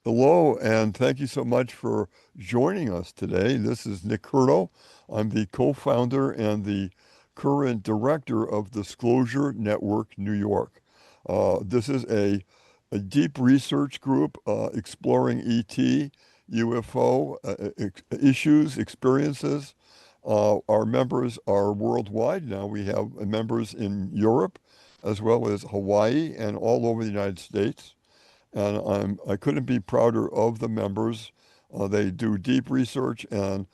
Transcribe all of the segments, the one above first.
Hello, and thank you so much for joining us today. This is Nick Curto. I'm the co-founder and the current director of Disclosure Network New York. This is a deep research group exploring ET, UFO issues, experiences. Our members are worldwide now. We have members in Europe as well as Hawaii and all over the United States. And I couldn't be prouder of the members. They do deep research, and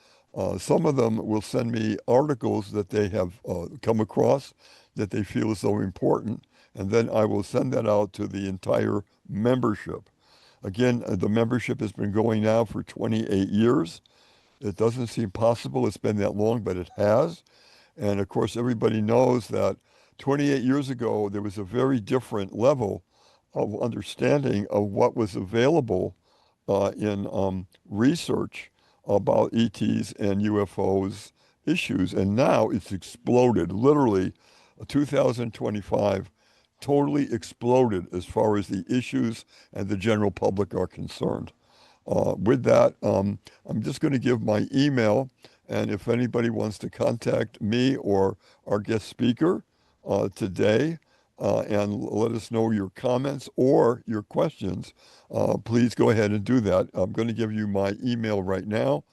some of them will send me articles that they have come across that they feel is so important, and then I will send that out to the entire membership. Again, the membership has been going now for 28 years. It doesn't seem possible it's been that long, but it has. And of course, everybody knows that 28 years ago, there was a very different level of understanding of what was available in research about ETs and UFOs issues. And now it's exploded. Literally, 2025 totally exploded as far as the issues and the general public are concerned. With that, I'm just going to give my email, and if anybody wants to contact me or our guest speaker today and let us know your comments or your questions, please go ahead and do that. I'm going to give you my email right now.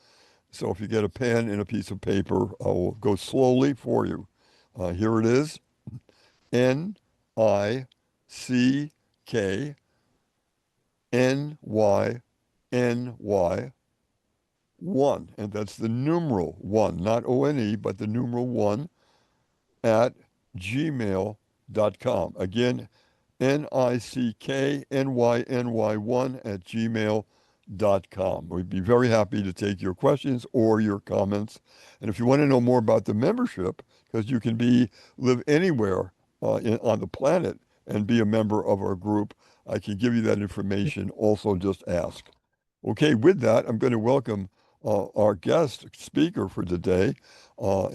So if you get a pen and a piece of paper, I will go slowly for you. Here it is, NICKNYNY 1, and that's the numeral 1, not ONE, but the numeral 1 at gmail.com. Again, NICKNYNY1 at gmail.com. We'd be very happy to take your questions or your comments. And if you want to know more about the membership, because you can live anywhere on the planet and be a member of our group, I can give you that information. Also, just ask. Okay, with that, I'm going to welcome our guest speaker for today.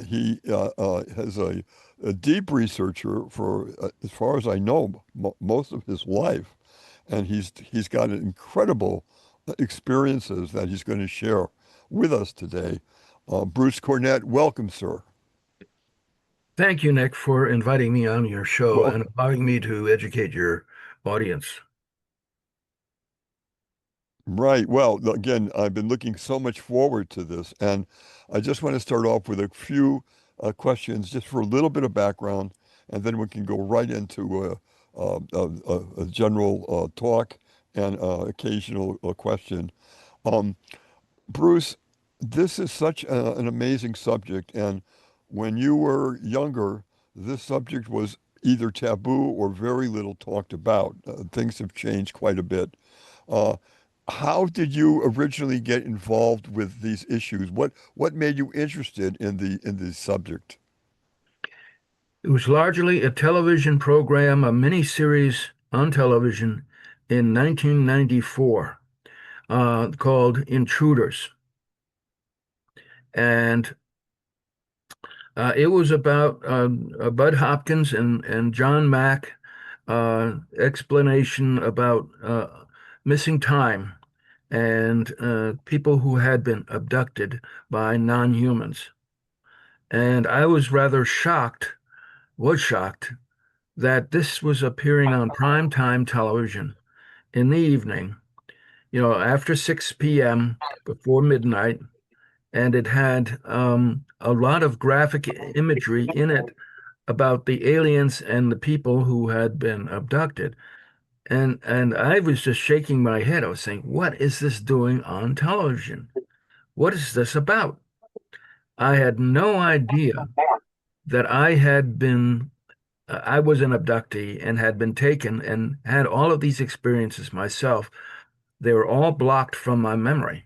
He has a deep researcher for, as far as I know, most of his life, and he's got incredible experiences that he's going to share with us today. Bruce Cornet, welcome, sir. Thank you, Nick, for inviting me on your show Well, and allowing me to educate your audience. right. Well, again, I've been looking so much forward to this, and I just want to start off with a few questions, just for a little bit of background, and then we can go right into a general talk and occasional question. Um, Bruce, this is such an amazing subject, and when you were younger, this subject was either taboo or very little talked about. Things have changed quite a bit. Uh, how did you originally get involved with these issues? What made you interested in the subject? It was largely a television program, a mini-series on television in 1994 called Intruders. And it was about Bud Hopkins and John Mack explanation about missing time and people who had been abducted by non-humans. And I was rather shocked that this was appearing on prime time television in the evening, after 6 p.m., before midnight, and it had a lot of graphic imagery in it about the aliens and the people who had been abducted. And I was just shaking my head. I was saying, what is this doing on television? What is this about? I had no idea that I was an abductee and had been taken and had all of these experiences myself. They were all blocked from my memory.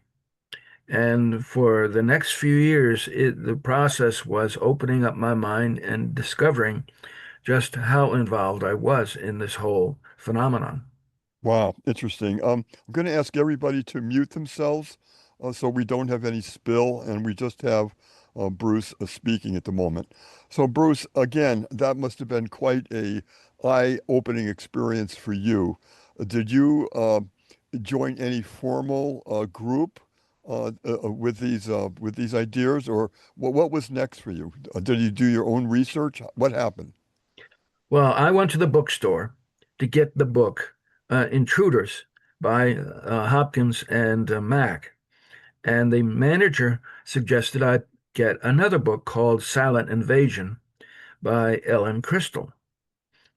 And for the next few years, the process was opening up my mind and discovering just how involved I was in this whole phenomenon. Wow, interesting. I'm going to ask everybody to mute themselves so we don't have any spill and we just have Bruce speaking at the moment. So, Bruce, again, that must have been quite a eye-opening experience for you. Did you join any formal group with these ideas, or what was next for you? Did you do your own research? What happened? Well, I went to the bookstore to get the book Intruders by Hopkins and Mack. And the manager suggested I get another book called Silent Invasion by Ellen Crystal.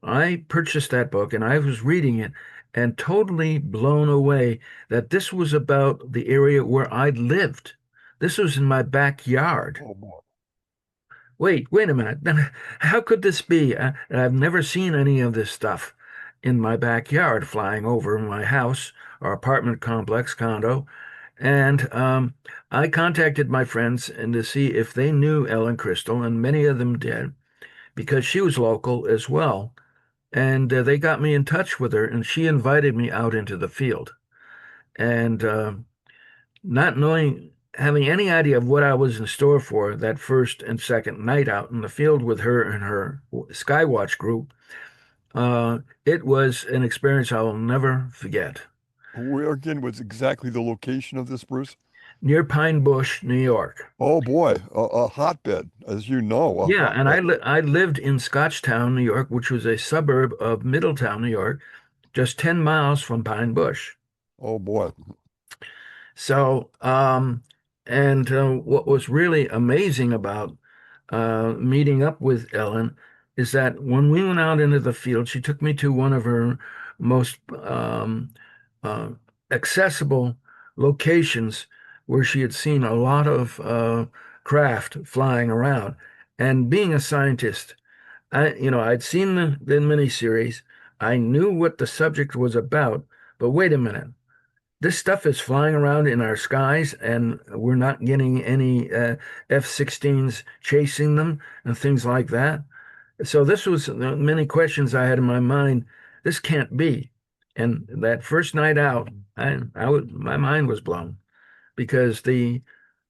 I purchased that book and I was reading it and totally blown away that this was about the area where I lived. This was in my backyard. Oh boy. Wait a minute. How could this be? I've never seen any of this stuff in my backyard flying over my house or apartment complex, condo. And I contacted my friends and to see if they knew Ellen Crystal, and many of them did, because she was local as well. And they got me in touch with her, and she invited me out into the field. And not knowing, having any idea of what I was in store for that first and second night out in the field with her and her Skywatch group, it was an experience I will never forget. Where again was exactly the location of this, Bruce? Near Pine Bush, New York. Oh boy, a hotbed, as you know, a Yeah, and hotbed. I lived in Scotchtown, New York, which was a suburb of Middletown, New York, just 10 miles from Pine Bush. Oh boy. So, and what was really amazing about meeting up with Ellen is that when we went out into the field, she took me to one of her most uh, accessible locations where she had seen a lot of craft flying around. And being a scientist, I'd seen the miniseries. I knew what the subject was about, but wait a minute. This stuff is flying around in our skies, and we're not getting any F-16s chasing them and things like that. So this was the many questions I had in my mind. This can't be. And that first night out, my mind was blown because the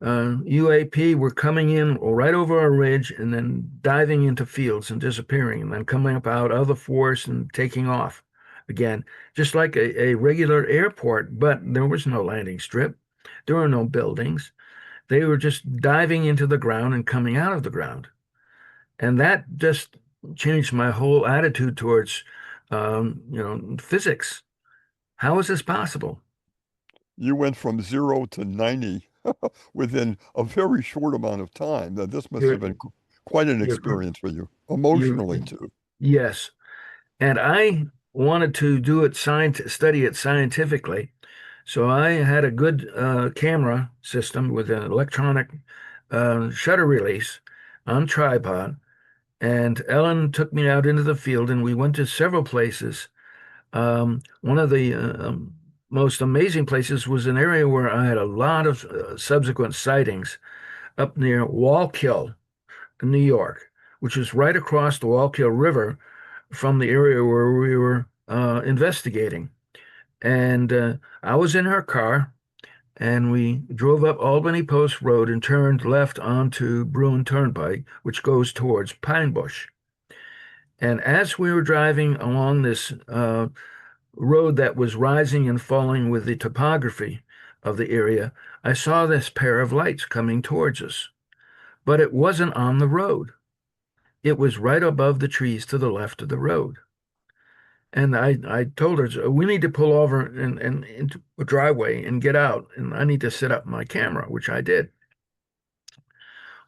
UAP were coming in right over our ridge and then diving into fields and disappearing and then coming up out of the forest and taking off again, just like a regular airport, but there was no landing strip. There were no buildings. They were just diving into the ground and coming out of the ground. And that just changed my whole attitude towards, physics. How is this possible? You went from 0 to 90 within a very short amount of time. That this must You're, have been quite an you're, experience for you, you emotionally too. yes. And I wanted to study it scientifically. So I had a good camera system with an electronic shutter release on tripod. And Ellen took me out into the field, and we went to several places. One of the most amazing places was an area where I had a lot of subsequent sightings up near Wallkill, New York, which is right across the Wallkill River from the area where we were investigating. And I was in her car, and we drove up Albany Post Road and turned left onto Bruin Turnpike, which goes towards Pine Bush. And as we were driving along this road that was rising and falling with the topography of the area, I saw this pair of lights coming towards us. But it wasn't on the road. It was right above the trees to the left of the road. And I told her, we need to pull over and into a driveway and get out. And I need to set up my camera, which I did.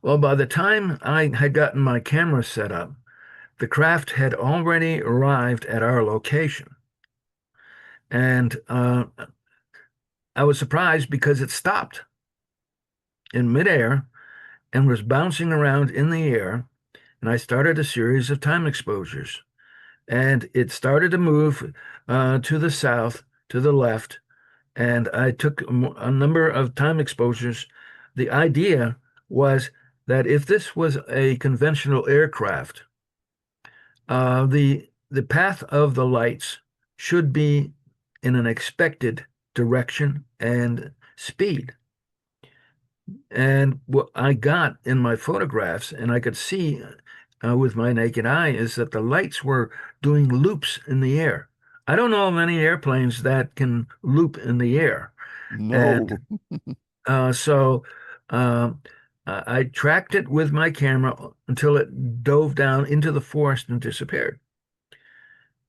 Well, by the time I had gotten my camera set up, the craft had already arrived at our location. And I was surprised because it stopped in midair and was bouncing around in the air. And I started a series of time exposures. And it started to move to the south, to the left, and I took a number of time exposures. The idea was that if this was a conventional aircraft, the path of the lights should be in an expected direction and speed. And what I got in my photographs, and I could see with my naked eye, is that the lights were doing loops in the air I don't know of any airplanes that can loop in the air. And No. so um, I tracked it with my camera until it dove down into the forest and disappeared.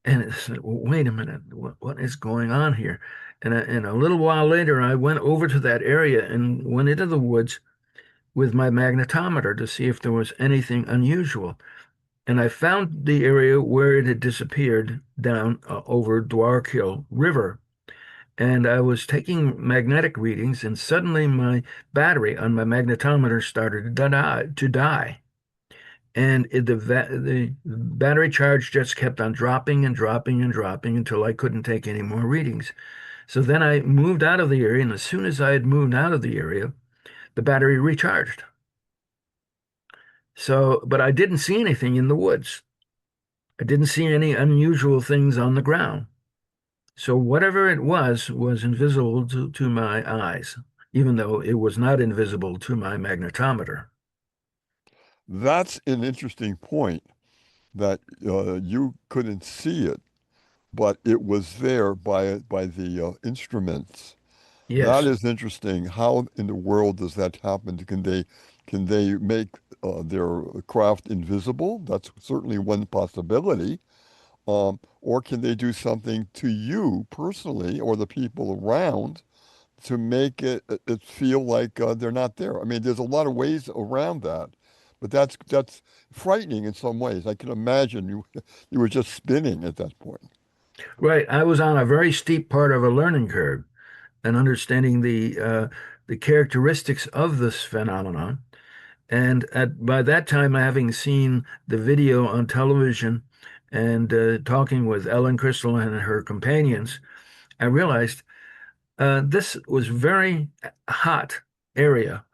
And it said, well, wait a minute, what is going on here? And a little while later, I went over to that area and went into the woods with my magnetometer to see if there was anything unusual. And I found the area where it had disappeared down over Dwarkill River. And I was taking magnetic readings, and suddenly my battery on my magnetometer started to die. And the battery charge just kept on dropping and dropping and dropping until I couldn't take any more readings. So then I moved out of the area, and as soon as I had moved out of the area, the battery recharged. So, but I didn't see anything in the woods. I didn't see any unusual things on the ground. So whatever it was invisible to my eyes, even though it was not invisible to my magnetometer. That's an interesting point that you couldn't see it, but it was there by the instruments. That Yes, is interesting. How in the world does that happen? Can they make their craft invisible? That's certainly one possibility. Or can they do something to you personally or the people around to make it feel like they're not there? I mean, there's a lot of ways around that, but that's frightening in some ways. I can imagine you you were just spinning at that point. right. I was on a very steep part of a learning curve and understanding the characteristics of this phenomenon. And by that time, having seen the video on television and talking with Ellen Crystal and her companions, I realized this was very hot area,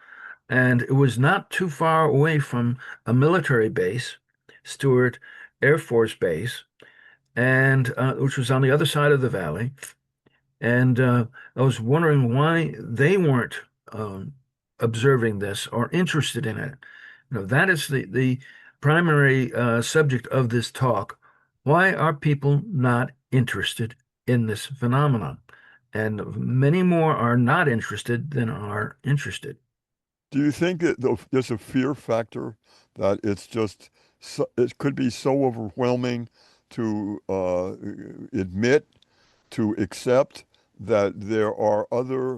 and it was not too far away from a military base, Stewart Air Force Base, and which was on the other side of the valley. And I was wondering why they weren't um, observing this or interested in it. That is the primary subject of this talk. Why are people not interested in this phenomenon? And many more are not interested than are interested. Do you think that there's a fear factor that it's just it could be so overwhelming to admit, to accept that there are other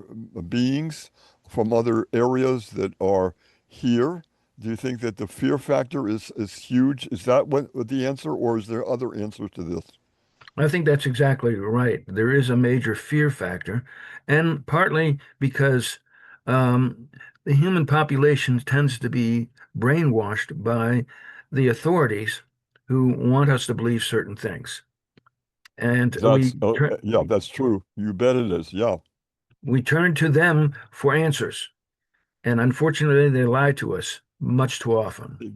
beings from other areas that are here? Do you think that the fear factor is huge? Is that what the answer, or is there other answers to this? I think that's exactly right. There is a major fear factor, and partly because um, the human population tends to be brainwashed by the authorities who want us to believe certain things. And That's yeah, that's true. You bet it is. Yeah. we turn to them for answers. And unfortunately, they lie to us much too often. They,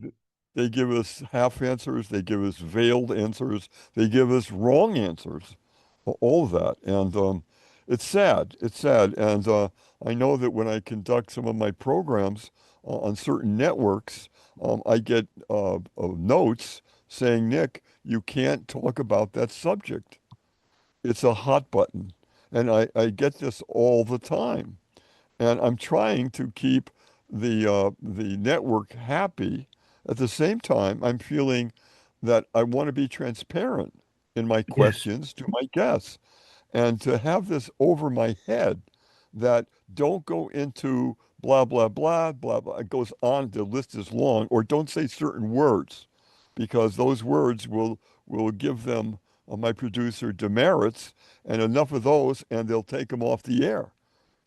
they give us half answers, they give us veiled answers, they give us wrong answers, all of that. And it's sad. It's sad. And I know that when I conduct some of my programs on certain networks, I get notes saying, Nick, you can't talk about that subject. It's a hot button. And I get this all the time. And I'm trying to keep the network happy. At the same time, I'm feeling that I want to be transparent in my Yes, questions to my guests, and to have this over my head that don't go into blah blah blah blah blah. It goes on. The list is long, or don't say certain words, because those words will give them my producer demerits, and enough of those, and they'll take them off the air.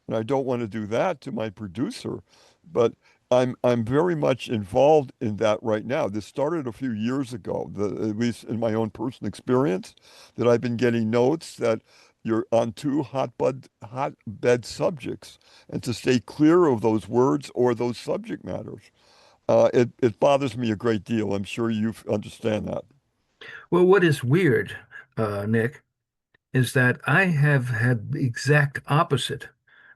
And I don't want to do that to my producer, but I'm very much involved in that right now. This started a few years ago, at least in my own personal experience, that I've been getting notes that you're on two hotbed subjects, and to stay clear of those words or those subject matters. It bothers me a great deal. I'm sure you understand that. well, what is weird, Nick, is that I have had the exact opposite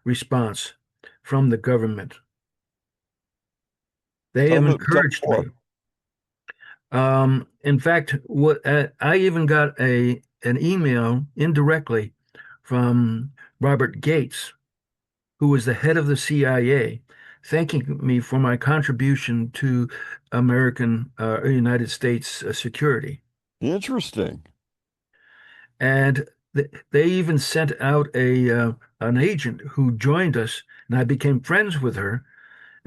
response from the government. They have Tell me encouraged me. more. In fact, what I even got an email indirectly from Robert Gates, who was the head of the CIA, thanking me for my contribution to United States security. Interesting. And they even sent out a an agent who joined us, and I became friends with her.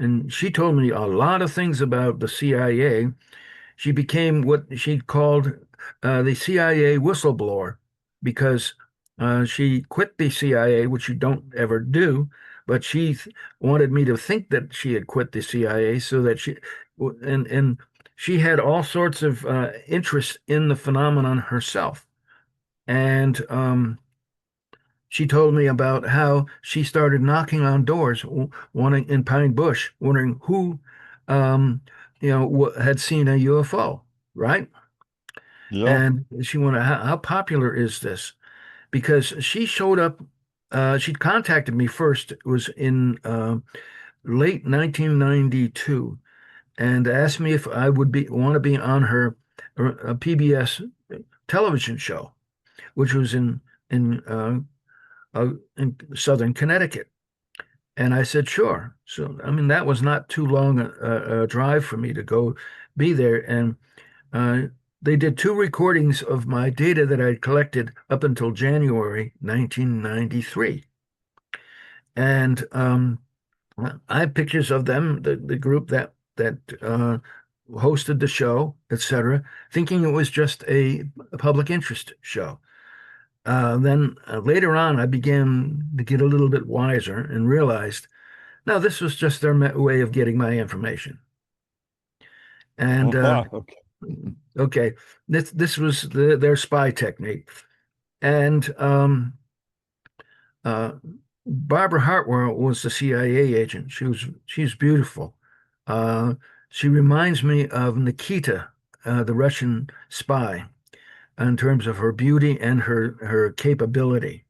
And she told me a lot of things about the CIA. She became what she called the CIA whistleblower because she quit the CIA, which you don't ever do, but wanted me to think that she had quit the CIA so that and she had all sorts of interest in the phenomenon herself. And she told me about how she started knocking on doors, wanting in Pine Bush, wondering who, um, had seen a UFO, right? Yeah. And she wanted, how popular is this? Because she showed up, she contacted me first. It was in late 1992, and asked me if I would be want to be on her PBS television show, which was in Southern Connecticut. And I said, sure. So, I mean, that was not too long a drive for me to go be there. And uh, they did two recordings of my data that I collected up until January 1993. And I have pictures of them, the group that hosted the show, etc., thinking it was just a public interest show. Then later on, I began to get a little bit wiser and realized, no, this was just their way of getting my information. And Okay. okay, this was their spy technique. And uh, Barbara Hartwell was the CIA agent. She's beautiful. Uh, she reminds me of Nikita, the Russian spy, in terms of her beauty and her capability.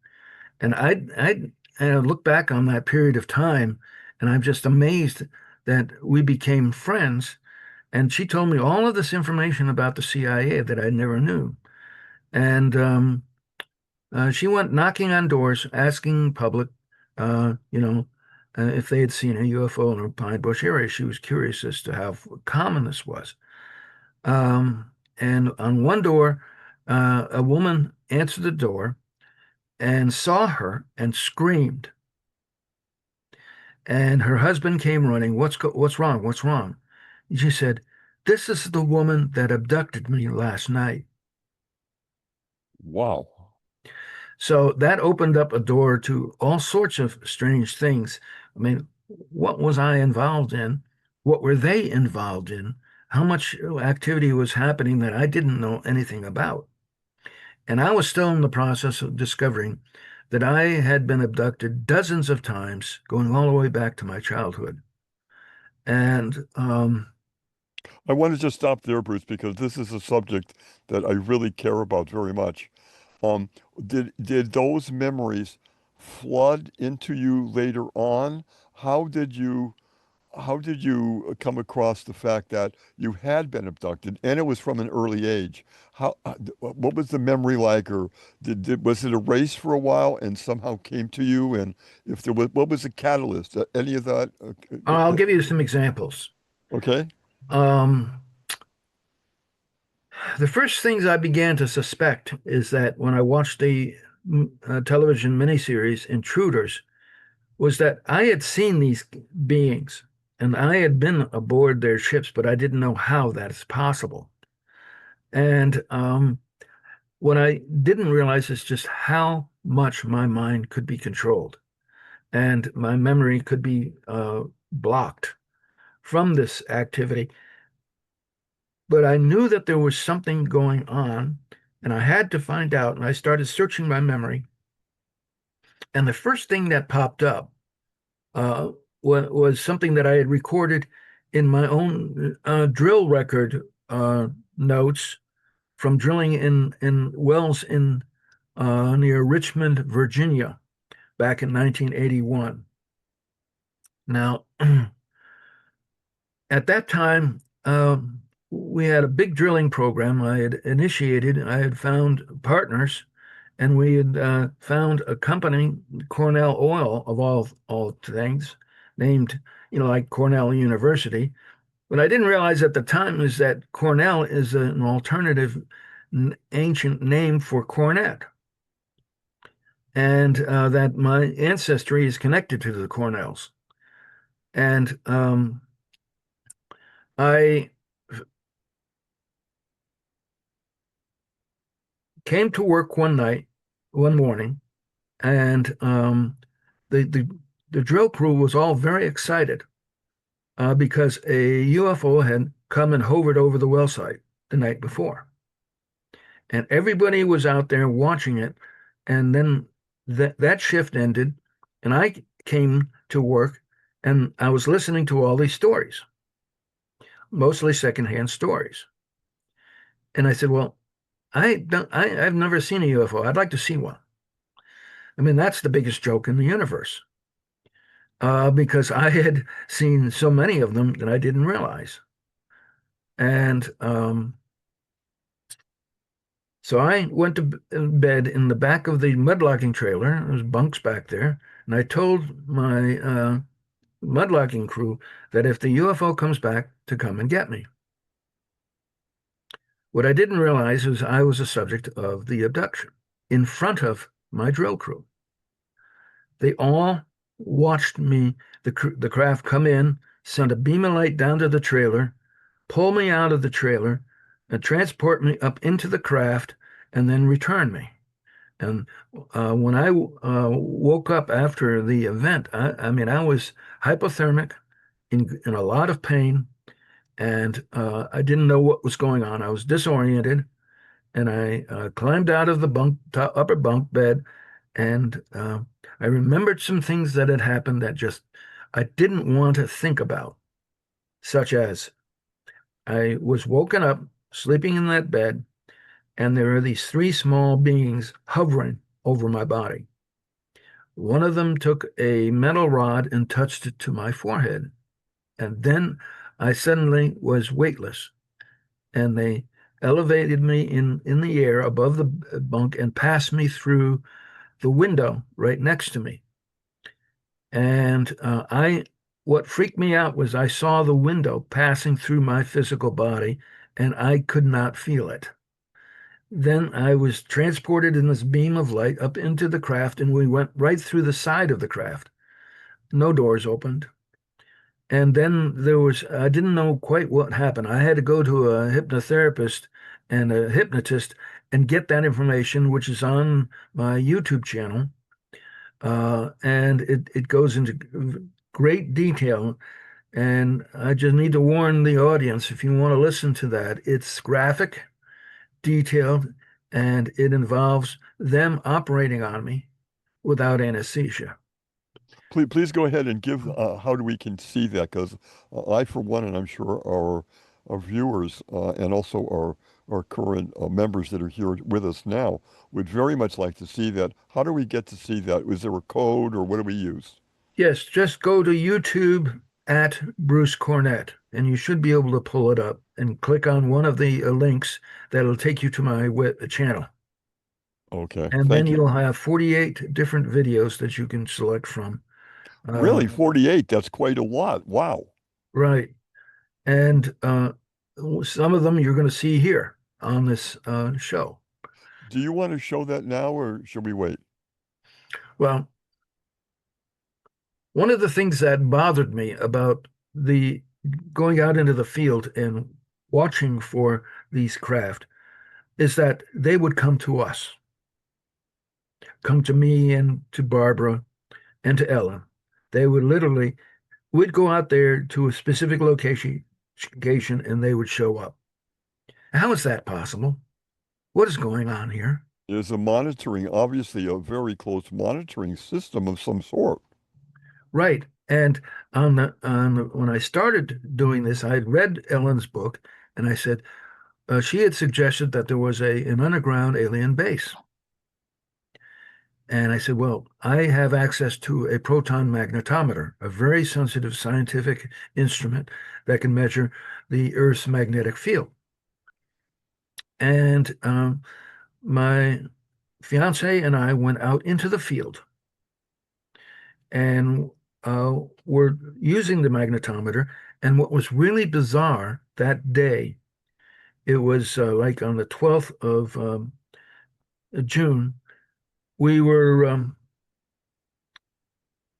And I look back on that period of time, and I'm just amazed that we became friends. And she told me all of this information about the CIA that I never knew. And she went knocking on doors, asking public, if they had seen a UFO in the Pine Bush area. She was curious as to how common this was. And on one door, a woman answered the door and saw her and screamed. And her husband came running. What's wrong? What's wrong? And she said, "This is the woman that abducted me last night." Wow. So that opened up a door to all sorts of strange things. I mean, what was I involved in? What were they involved in? How much activity was happening that I didn't know anything about? And I was still in the process of discovering that I had been abducted dozens of times, going all the way back to my childhood. And I want to just stop there, Bruce, because this is a subject that I really care about very much. Um, did those memories flood into you later on? How did you how did you come across the fact that you had been abducted and it was from an early age? What was the memory like, or was it erased for a while and somehow came to you? And if there was, what was the catalyst? Any of that? I'll give you some examples. Okay. Um, the first things I began to suspect is that when I watched the television miniseries Intruders, was that I had seen these beings and I had been aboard their ships, but I didn't know how that is possible. And what I didn't realize is just how much my mind could be controlled and my memory could be blocked from this activity. But I knew that there was something going on, and I had to find out. And I started searching my memory. And the first thing that popped up uh, was something that I had recorded in my own drill record notes from drilling in wells in near Richmond, Virginia, back in 1981. Now, at that time, we had a big drilling program I had initiated. I had found partners and we had found a company, Cornell Oil, of all things, named, like Cornell University. What I didn't realize at the time is that Cornell is an alternative ancient name for cornet, and that my ancestry is connected to the Cornells. And I came to work one morning, and the, the the drill crew was all very excited because a UFO had come and hovered over the well site the night before, and everybody was out there watching it. And then that shift ended, and I came to work, and I was listening to all these stories, mostly secondhand stories. And I said, "Well, I've never seen a UFO. I'd like to see one." I mean, that's the biggest joke in the universe, because I had seen so many of them that I didn't realize. And so I went to bed in the back of the mudlocking trailer. There was bunks back there, and I told my mudlocking crew that if the UFO comes back, to come and get me. What I didn't realize was I was the subject of the abduction in front of my drill crew. They all watched the craft come in, send a beam of light down to the trailer, pull me out of the trailer, and transport me up into the craft, and then return me. And when I woke up after the event, I mean, I was hypothermic, in a lot of pain, and I didn't know what was going on. I was disoriented, and I climbed out of the upper bunk bed, and I remembered some things that had happened that just I didn't want to think about, such as I was woken up, sleeping in that bed, and there are these three small beings hovering over my body. One of them took a metal rod and touched it to my forehead, and then I suddenly was weightless, and they elevated me in the air above the bunk and passed me through the window right next to me. And what freaked me out was I saw the window passing through my physical body, and I could not feel it. Then I was transported in this beam of light up into the craft, and we went right through the side of the craft. No doors opened. And then I didn't know quite what happened. I had to go to a hypnotherapist and a hypnotist and get that information, which is on my YouTube channel. And it goes into great detail. And I just need to warn the audience, if you want to listen to that, it's graphic, detailed, and it involves them operating on me without anesthesia. Please go ahead and give how do we can see that? Because I, for one, and I'm sure our viewers and also our current members that are here with us now would very much like to see that. How do we get to see that? Is there a code or what do we use? Yes, just go to YouTube at Bruce Cornet, and you should be able to pull it up and click on one of the links that'll take you to my channel. Okay, And then thank you. you'll have 48 different videos that you can select from. Uh, Really, 48? That's quite a lot. Wow. right. And some of them you're going to see here on this show. Do you want to show that now or should we wait? Well, one of the things that bothered me about the going out into the field and watching for these craft is that they would come to us, come to me and to Barbara and to Ellen. They would literally, we'd go out there to a specific location and they would show up. How is that possible? What is going on here? There's a monitoring, obviously a very close monitoring system of some sort. Right. And when I started doing this, I had read Ellen's book, and I said she had suggested that there was an underground alien base. And I said, well, I have access to a proton magnetometer, a very sensitive scientific instrument that can measure the Earth's magnetic field. And my fiance and I went out into the field and were using the magnetometer. And what was really bizarre that day, it was like on the 12th of June, we were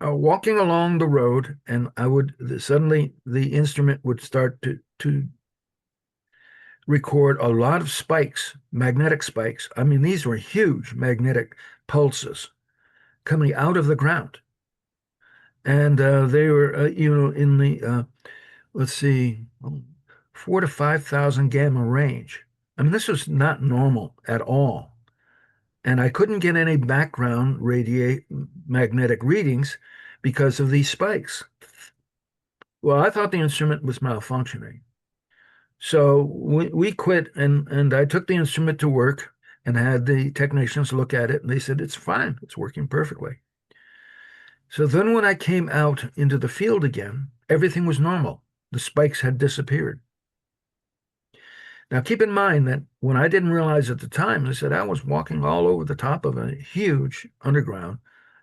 walking along the road, and I would suddenly the instrument would start to record a lot of spikes, magnetic spikes. I mean, these were huge magnetic pulses coming out of the ground, and they were, in the let's see, 4 to 5,000 gamma range. I mean, this was not normal at all, and I couldn't get any background radiate magnetic readings because of these spikes. Well, I thought the instrument was malfunctioning. So we quit, and I took the instrument to work and had the technicians look at it, and they said it's fine, it's working perfectly. So then when I came out into the field again, everything was normal. The spikes had disappeared. Now keep in mind that when I didn't realize at the time, I said I was walking all over the top of a huge underground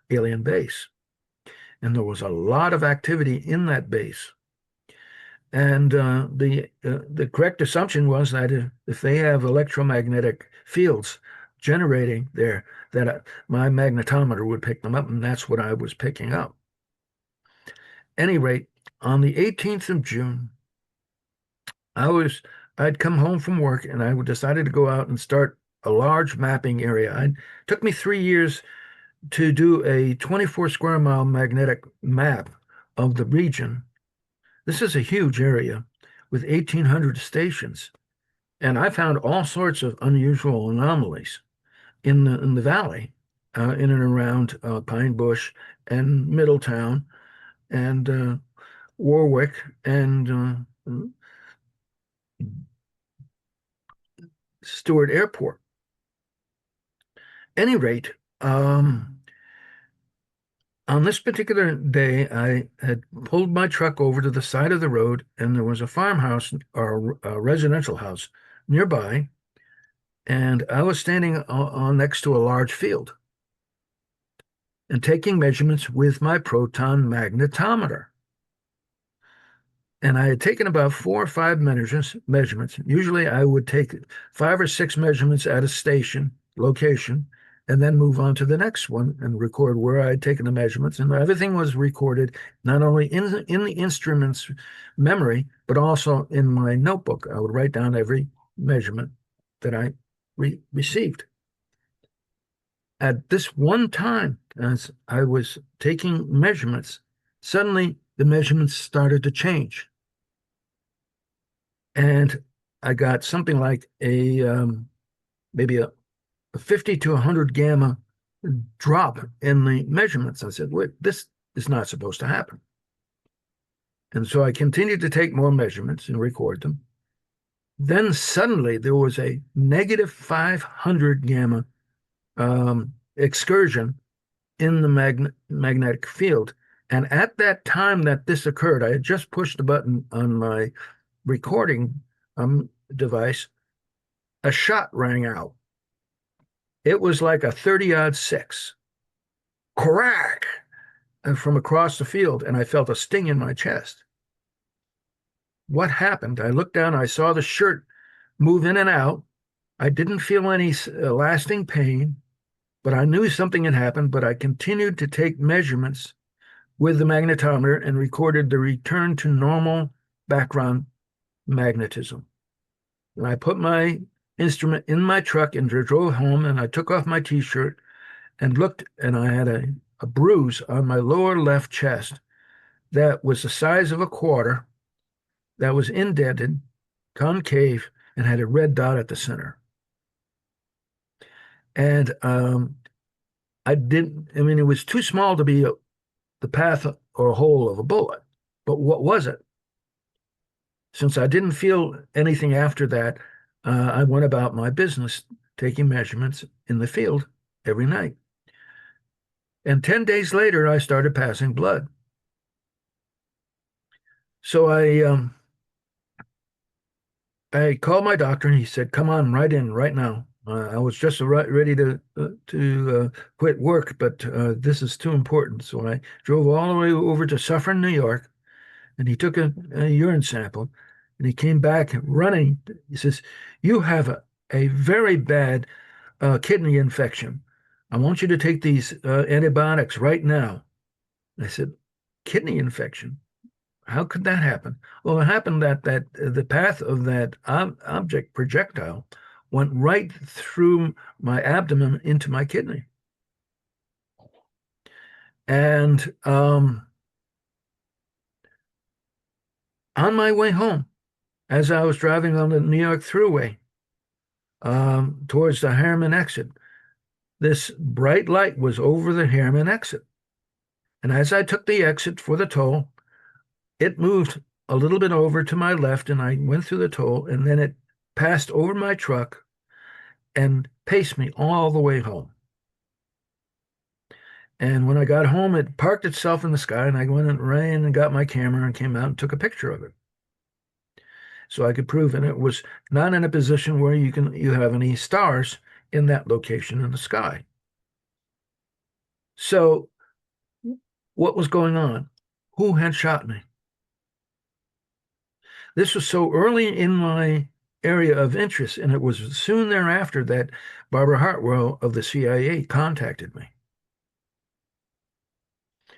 alien base, and there was a lot of activity in that base. And the correct assumption was that if they have electromagnetic fields generating there, that my magnetometer would pick them up, and that's what I was picking up. Any rate, on the 18th of June, I was I'd come home from work, and I decided to go out and start a large mapping area. It took me 3 years to do a 24 square mile magnetic map of the region. This is a huge area with 1,800 stations. And I found all sorts of unusual anomalies in the valley, in and around Pine Bush and Middletown and Warwick and Stewart Airport. Any rate, on this particular day, I had pulled my truck over to the side of the road, and there was a farmhouse or a residential house nearby, and I was standing on next to a large field and taking measurements with my proton magnetometer. And I had taken about 4 or 5 measurements. Usually I would take 5 or 6 measurements at a station location and then move on to the next one and record where I had taken the measurements. And everything was recorded not only in the instrument's memory, but also in my notebook. I would write down every measurement that I received. At this one time, as I was taking measurements, suddenly the measurements started to change. And I got something like maybe a 50 to 100 gamma drop in the measurements. I said, wait, this is not supposed to happen. And so I continued to take more measurements and record them. Then suddenly there was a negative 500 gamma excursion in the magnetic field. And at that time that this occurred, I had just pushed the button on my recording device. A shot rang out. It was like a 30-06. Crack! From across the field, and I felt a sting in my chest. What happened? I looked down, I saw the shirt move in and out. I didn't feel any lasting pain, but I knew something had happened. But I continued to take measurements with the magnetometer and recorded the return to normal background magnetism. And I put my instrument in my truck and drove home, and I took off my t-shirt and looked, and I had a bruise on my lower left chest that was the size of a quarter, that was indented, concave, and had a red dot at the center. And I mean, it was too small to be the path or hole of a bullet. But what was it? Since I didn't feel anything after that, I went about my business taking measurements in the field every night. And 10 days later, I started passing blood. So I called my doctor, and he said, come on right in right now. I was just ready to quit work, but this is too important. So I drove all the way over to Suffern, New York, and he took a urine sample, and he came back running. He says, "You have a very bad kidney infection. I want you to take these antibiotics right now." I said, "Kidney infection? How could that happen?" Well, it happened that the path of that object projectile went right through my abdomen into my kidney. And on my way home, as I was driving on the New York Thruway towards the Harriman exit, this bright light was over the Harriman exit. And as I took the exit for the toll, it moved a little bit over to my left, and I went through the toll, and then it passed over my truck and paced me all the way home. And when I got home, it parked itself in the sky, and I went and ran and got my camera and came out and took a picture of it so I could prove. And it was not in a position where you have any stars in that location in the sky. So what was going on? Who had shot me? This was so early in my area of interest, and it was soon thereafter that Barbara Hartwell of the CIA contacted me.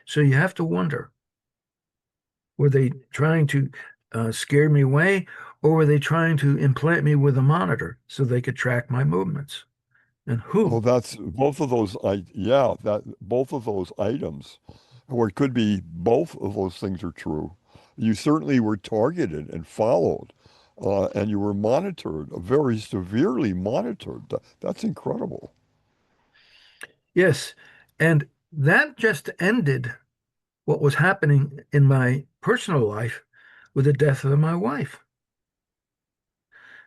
So you have to wonder, were they trying to scare me away, or were they trying to implant me with a monitor so they could track my movements? And Well, who? that's both of those. Yeah, that both of those items, or it could be both of those things are true. You certainly were targeted and followed, and you were monitored, very severely monitored. That's incredible. Yes. And that just ended what was happening in my personal life with the death of my wife.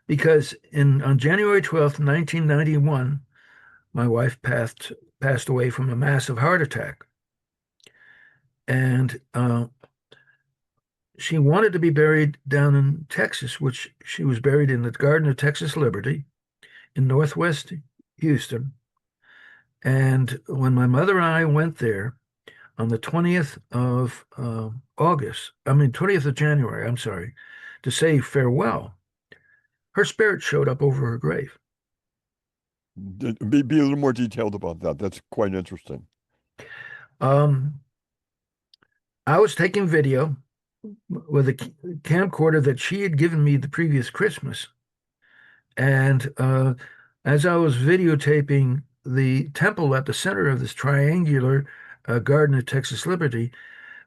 Because on January 12th, 1991, my wife passed away from a massive heart attack. And she wanted to be buried down in Texas, which she was buried in the Garden of Texas Liberty in Northwest Houston. And when my mother and I went there on the 20th of August, I mean, 20th of January, I'm sorry, to say farewell, her spirit showed up over her grave. Be a little more detailed about that. That's quite interesting. Um, I was taking video with a camcorder that she had given me the previous Christmas. And as I was videotaping the temple at the center of this triangular Garden of Texas Liberty,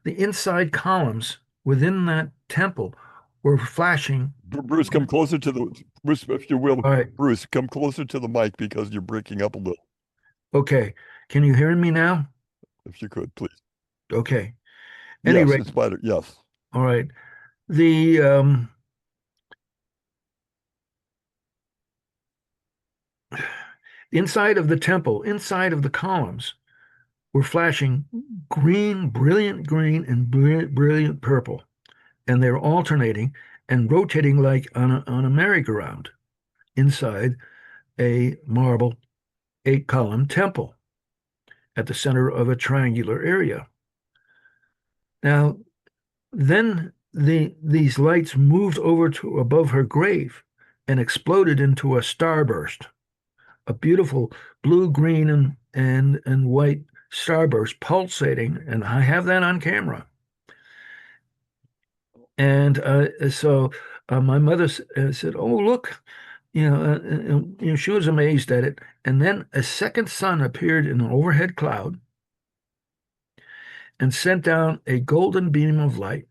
the inside columns within that temple were flashing. Bruce, come closer to the Bruce, if you will. All right. Bruce, come closer to the mic because you're breaking up a little. Okay. Can you hear me now? If you could, please. Okay. Any Yes, rate, it's better. Yes. all right. The inside of the temple, inside of the columns, were flashing green, brilliant green, and brilliant, brilliant purple. And they were alternating and rotating like on a merry-go-round inside a marble 8-column temple at the center of a triangular area. Now, then these lights moved over to above her grave and exploded into a starburst, a beautiful blue, green, and white starburst pulsating, and I have that on camera. And so my mother said, "Oh, look." She was amazed at it. And then a second sun appeared in an overhead cloud and sent down a golden beam of light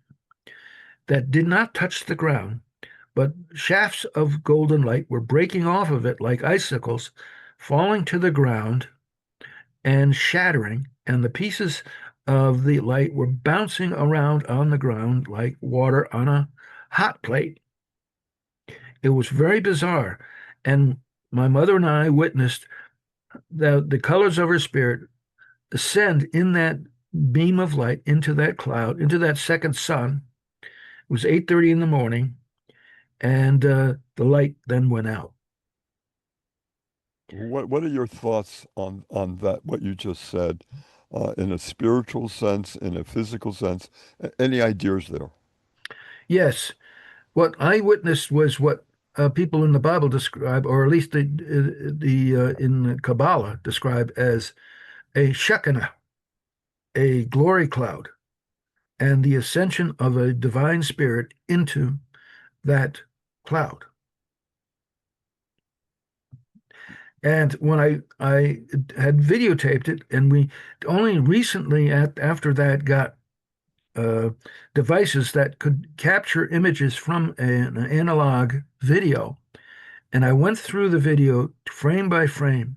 that did not touch the ground, but shafts of golden light were breaking off of it like icicles, falling to the ground and shattering, and the pieces of the light were bouncing around on the ground like water on a hot plate. It was very bizarre. And my mother and I witnessed the colors of her spirit ascend in that beam of light into that cloud, into that second sun. It was 8:30 in the morning, and the light then went out. What are your thoughts on that, what you just said, in a spiritual sense, in a physical sense? Any ideas there? Yes, what I witnessed was what people in the Bible describe, or at least the in Kabbalah describe as a Shekinah, a glory cloud, and the ascension of a divine spirit into that cloud. And when I had videotaped it, and we only recently after that got uh, devices that could capture images from an analog video. And I went through the video frame by frame,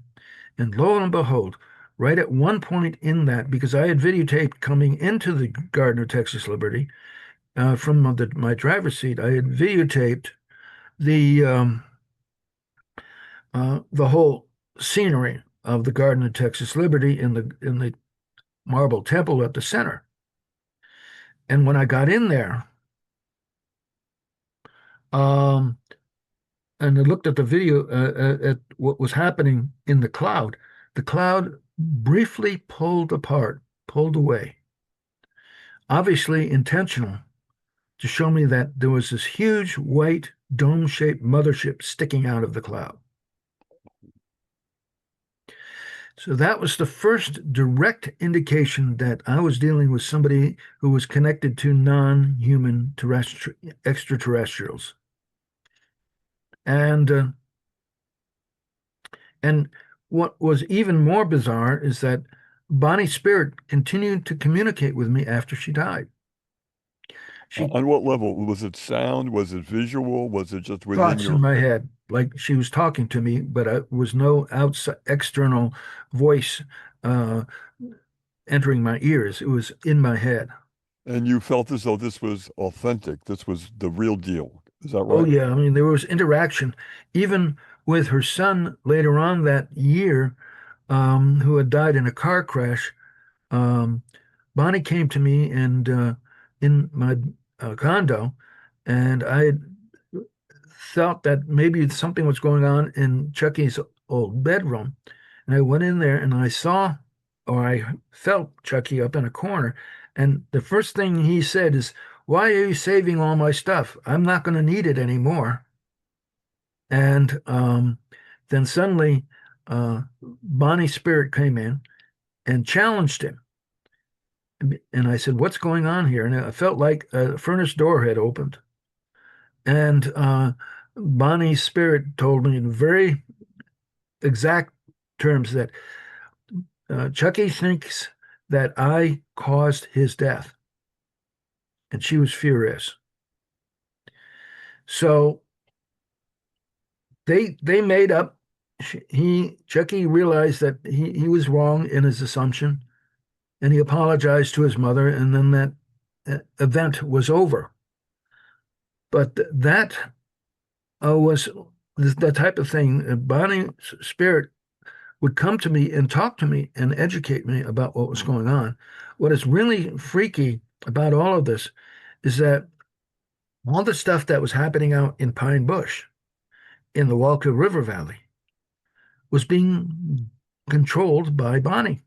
and lo and behold, right at one point in that, because I had videotaped coming into the Garden of Texas Liberty from my driver's seat, I had videotaped the the whole scenery of the Garden of Texas Liberty in the marble temple at the center. And when I got in there, um, and I looked at the video at what was happening in the cloud briefly pulled apart, pulled away, obviously intentional to show me that there was this huge white dome-shaped mothership sticking out of the cloud. So that was the first direct indication that I was dealing with somebody who was connected to non-human extraterrestrials. And and what was even more bizarre is that Bonnie's spirit continued to communicate with me after she died. She On what level? Was it sound? Was it visual? Was it just within thoughts in your? my head, like she was talking to me, but it was no outside external voice uh, entering my ears. It was in my head. And you felt as though this was authentic. This was the real deal. Is that Oh right? yeah, I mean there was interaction, even with her son later on that year, who had died in a car crash. Um, Bonnie came to me and in my condo, and I felt that maybe something was going on in Chucky's old bedroom. And I went in there and I saw, or I felt Chucky up in a corner. And the first thing he said is, "Why are you saving all my stuff? I'm not going to need it anymore." And then suddenly, Bonnie's spirit came in and challenged him. And I said, "What's going on here?" And I felt like a furnace door had opened. And Bonnie's spirit told me in very exact terms that Chucky thinks that I caused his death. And she was furious. So they made up. Chucky realized that he was wrong in his assumption, and he apologized to his mother, and then that event was over. But that was the type of thing. Bonnie's spirit would come to me and talk to me and educate me about what was going on. What is really freaky about all of this is that all the stuff that was happening out in Pine Bush in the Walker River Valley was being controlled by Bonnie.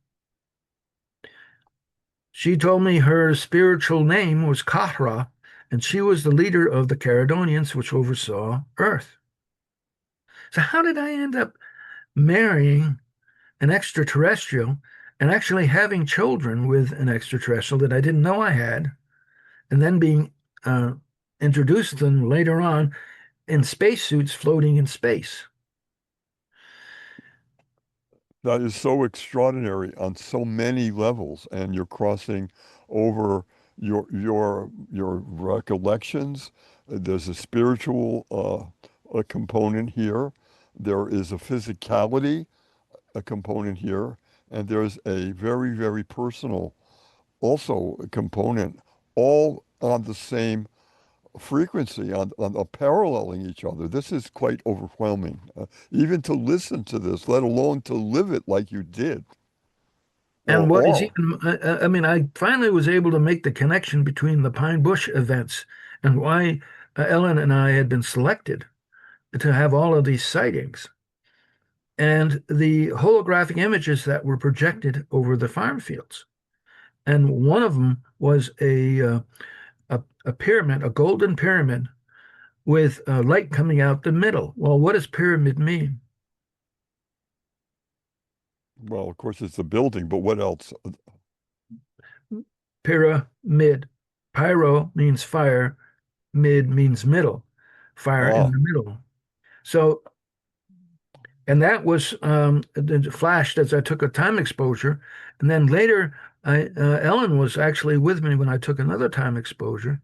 She told me her spiritual name was Kahra, and she was the leader of the Caledonians, which oversaw Earth. So, how did I end up marrying an extraterrestrial and actually having children with an extraterrestrial that I didn't know I had, and then being uh, introduced to them later on in spacesuits floating in space? That is so extraordinary on so many levels, and you're crossing over your recollections. There's a spiritual a component here. There is a physicality a component here, and there's a very, very personal also a component, all on the same frequency, on paralleling each other. This is quite overwhelming, even to listen to this, let alone to live it like you did, And or what is are. even, I mean, I finally was able to make the connection between the Pine Bush events and why Ellen and I had been selected to have all of these sightings. and the holographic images that were projected over the farm fields. And one of them was a pyramid, a golden pyramid with light coming out the middle. Well, what does pyramid mean? Well, of course, it's a building, but what else? Pyramid. Pyro means fire, mid means middle, fire in Ah, the middle. So, and that was flashed as I took a time exposure. And then later, Ellen was actually with me when I took another time exposure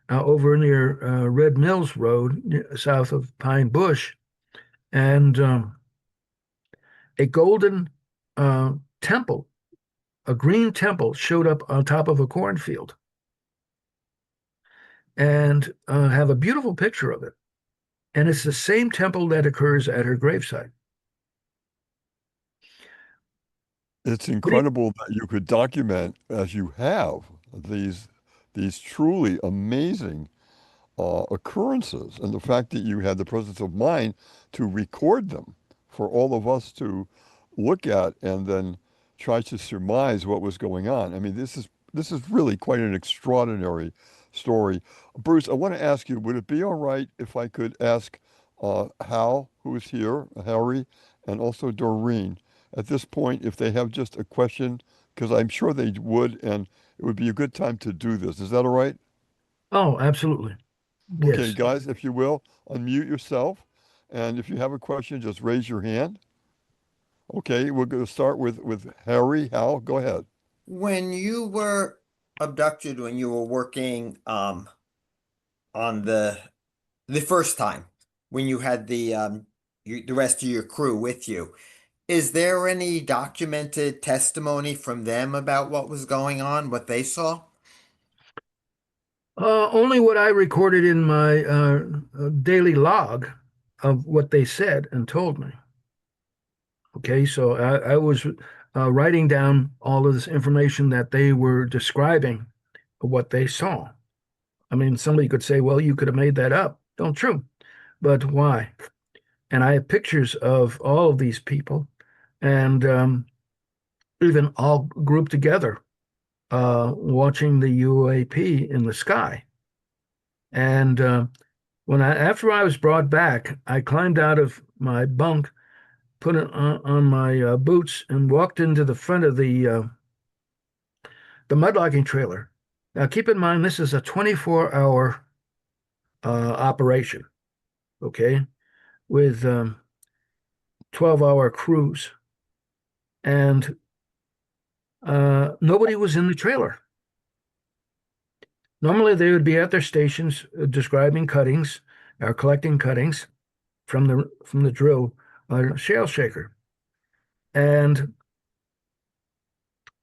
over near Red Mills Road, south of Pine Bush. And a golden uh, temple, a green temple, showed up on top of a cornfield and have a beautiful picture of it. And it's the same temple that occurs at her gravesite. it's What do you- incredible that you could document, as you have, these these truly amazing occurrences, and the fact that you had the presence of mind to record them for all of us to look at and then try to surmise what was going on. I mean, this is really quite an extraordinary story. Bruce, I want to ask you, would it be all right if I could ask Hal, who is here, Harry, and also Doreen, at this point, if they have just a question, because I'm sure they would, and it would be a good time to do this. Is that all right? Oh, absolutely. Okay, Yes. guys, if you will, unmute yourself. And if you have a question, just raise your hand. Okay, we're going to start with Harry. Hal, go ahead. When you were abducted, when you were working on the first time, when you had the rest of your crew with you, is there any documented testimony from them about what was going on, what they saw? Only what I recorded in my daily log of what they said and told me. Okay, so I was writing down all of this information that they were describing of what they saw. I mean, somebody could say, well, you could have made that up. Don't true. But why? And I have pictures of all of these people and even all grouped together watching the UAP in the sky. And after I was brought back, I climbed out of my bunk, put it on my boots, and walked into the front of the mudlogging trailer. Now, keep in mind, this is a 24-hour operation, okay, with 12-hour crews, and nobody was in the trailer. Normally, they would be at their stations describing cuttings or collecting cuttings from the drill shale shaker. And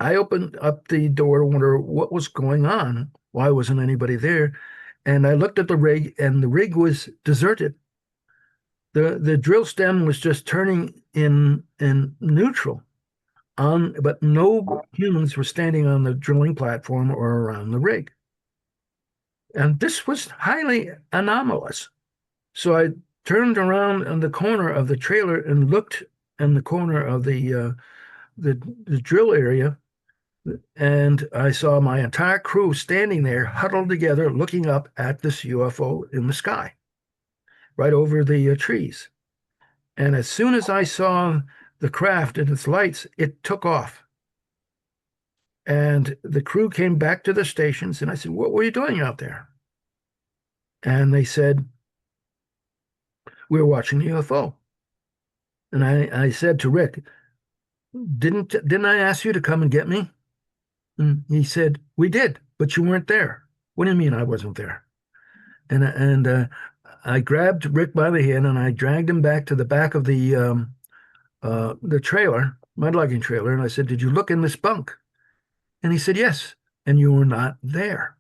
I opened up the door to wonder what was going on. Why wasn't anybody there? And I looked at the rig, and the rig was deserted. The drill stem was just turning in neutral on, but no humans were standing on the drilling platform or around the rig. And this was highly anomalous. So I turned around in the corner of the trailer and looked in the corner of the drill area, and I saw my entire crew standing there, huddled together, looking up at this UFO in the sky, right over the trees. And as soon as I saw the craft and its lights, it took off. And the crew came back to the stations, and I said, "What were you doing out there?" And they said, "We were watching the UFO." And I said to Rick, didn't I ask you to come and get me? And he said, "We did, but you weren't there." "What do you mean I wasn't there?" And I grabbed Rick by the hand and I dragged him back to the back of the trailer, mudlogging trailer, and I said, "Did you look in this bunk?" And he said, "Yes." "And you were not there."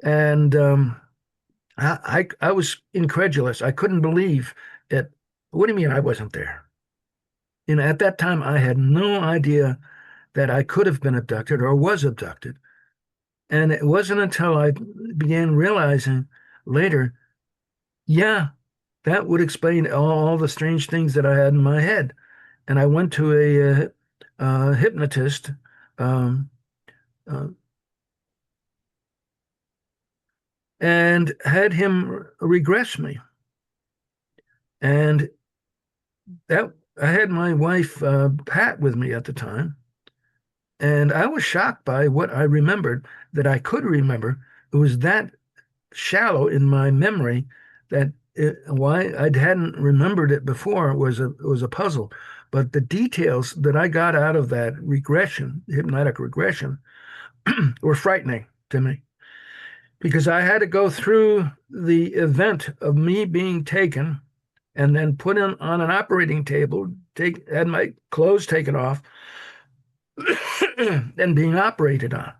And I was incredulous. I couldn't believe it. "What do you mean I wasn't there?" At that time, I had no idea that I could have been abducted or was abducted. And it wasn't until I began realizing later, yeah, that would explain all the strange things that I had in my head. And I went to a hypnotist, um, uh, and had him regress me. And that I had my wife Pat with me at the time, and I was shocked by what I remembered that I could remember. It was that shallow in my memory that why I hadn't remembered it before was a puzzle. But the details that I got out of that regression, hypnotic regression, were frightening to me because I had to go through the event of me being taken and then put in on an operating table, had my clothes taken off, and being operated on.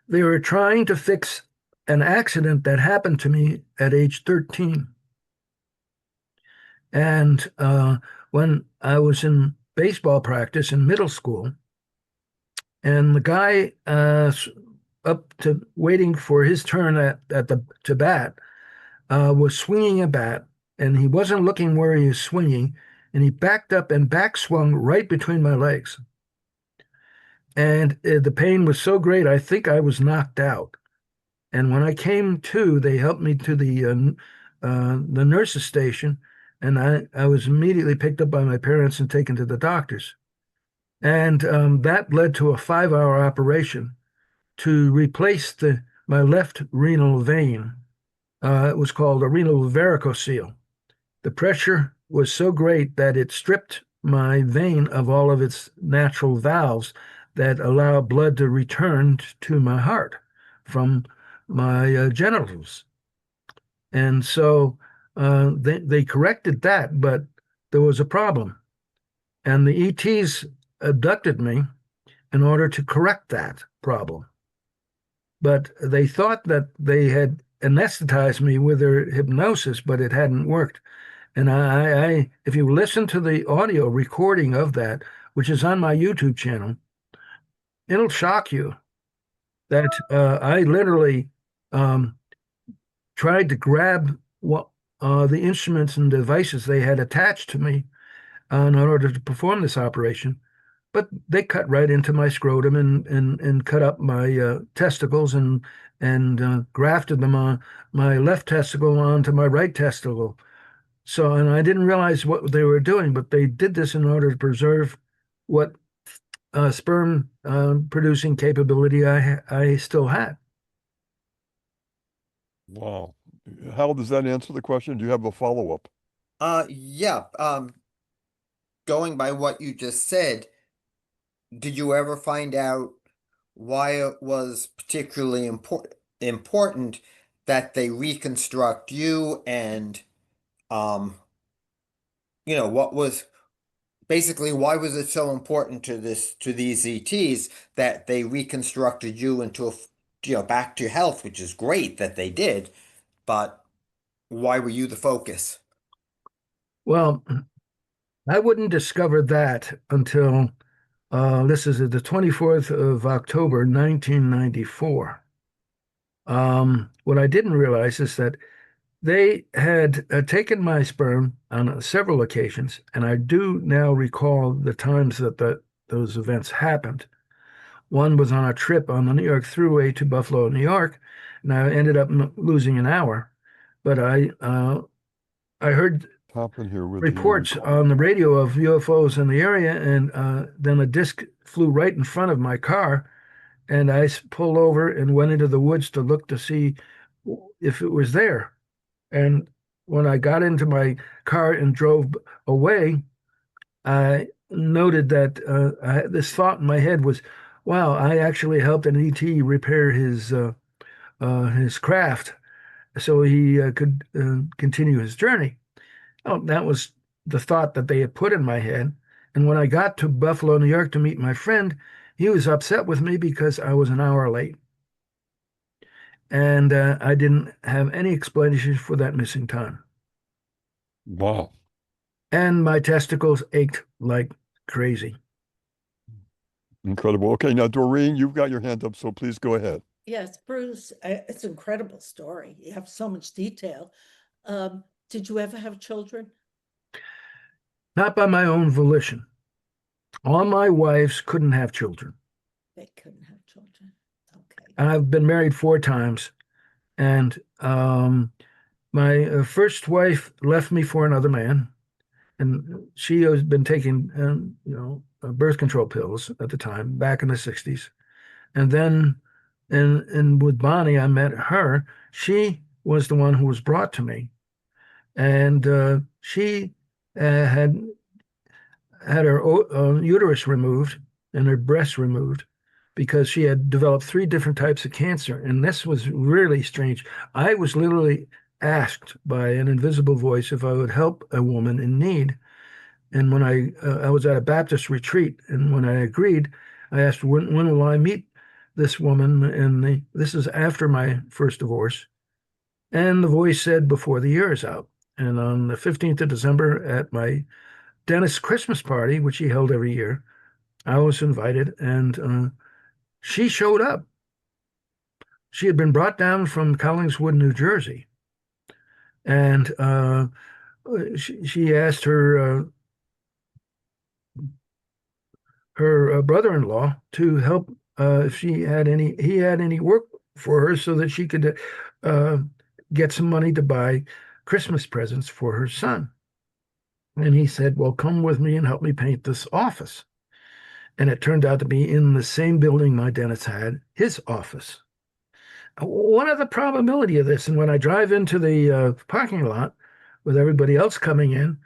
They were trying to fix an accident that happened to me at age 13. And when I was in baseball practice in middle school, and the guy up to waiting for his turn at the to bat was swinging a bat, and he wasn't looking where he was swinging, and he backed up and back swung right between my legs. And the pain was so great, I think I was knocked out. And when I came to, they helped me to the nurse's station, and I was immediately picked up by my parents and taken to the doctors. And that led to a 5-hour operation to replace my left renal vein. It was called a renal varicocele. The pressure was so great that it stripped my vein of all of its natural valves that allow blood to return to my heart from my genitals. And so they corrected that, but there was a problem. And the ETs abducted me in order to correct that problem. But they thought that they had anesthetized me with their hypnosis, but it hadn't worked. And if you listen to the audio recording of that, which is on my YouTube channel, it'll shock you that I literally um, tried to grab the instruments and devices they had attached to me in order to perform this operation. But they cut right into my scrotum and cut up my testicles and grafted them on my left testicle onto my right testicle. So, and I didn't realize what they were doing, but they did this in order to preserve what sperm producing capability I still had. Wow. How does that answer the question? Do you have a follow-up? Yeah. Going by what you just said, did you ever find out why it was particularly important that they reconstruct you and what was basically why was it so important to these ETs that they reconstructed you into back to health, which is great that they did, but why were you the focus? Well, I wouldn't discover that until this is the 24th of October, 1994. What I didn't realize is that they had taken my sperm on several occasions, and I do now recall the times that those events happened. One was on a trip on the New York Thruway to Buffalo, New York, and I ended up losing an hour. But I heard Hop in here with the reports recording. on the radio of UFOs in the area, and then a disc flew right in front of my car, and I pulled over and went into the woods to look to see if it was there. And when I got into my car and drove away, I noted that this thought in my head was, wow, I actually helped an ET repair his craft so he could continue his journey. Oh, that was the thought that they had put in my head. And when I got to Buffalo, New York to meet my friend, he was upset with me because I was an hour late. And I didn't have any explanation for that missing time. Wow. And my testicles ached like crazy. Incredible. Okay, now Doreen, you've got your hand up, so please go ahead. Yes, Bruce, it's an incredible story. You have so much detail. Did you ever have children? Not by my own volition. All my wives couldn't have children. They couldn't have children. Okay. I've been married 4 times, and my first wife left me for another man, and she has been taking, birth control pills at the time, back in the 60s. And then, and with Bonnie, I met her. She was the one who was brought to me, and she had her uterus removed and her breast removed because she had developed 3 different types of cancer. And this was really strange. I was literally asked by an invisible voice if I would help a woman in need. And when I was at a Baptist retreat, and when I agreed, I asked, when will I meet this woman? And this is after my first divorce. And the voice said, before the year is out. And on the 15th of December at my dentist's Christmas party, which he held every year, I was invited, and she showed up. She had been brought down from Collingswood, New Jersey, and she asked her brother-in-law to help if he had any work for her so that she could uh, get some money to buy Christmas presents for her son. And he said, well, come with me and help me paint this office. And it turned out to be in the same building my dentist had his office. What are the probability of this? And when I drive into the parking lot with everybody else coming in,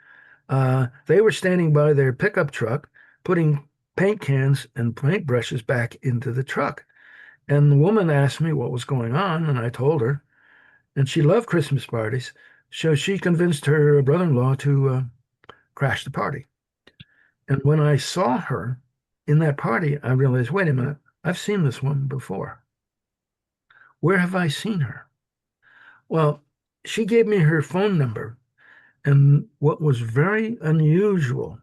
they were standing by their pickup truck, putting paint cans and paint brushes back into the truck. And the woman asked me what was going on, and I told her. And she loved Christmas parties, so she convinced her brother-in-law to crash the party. And when I saw her in that party, I realized, wait a minute, I've seen this woman before. Where have I seen her? Well, she gave me her phone number. And what was very unusual,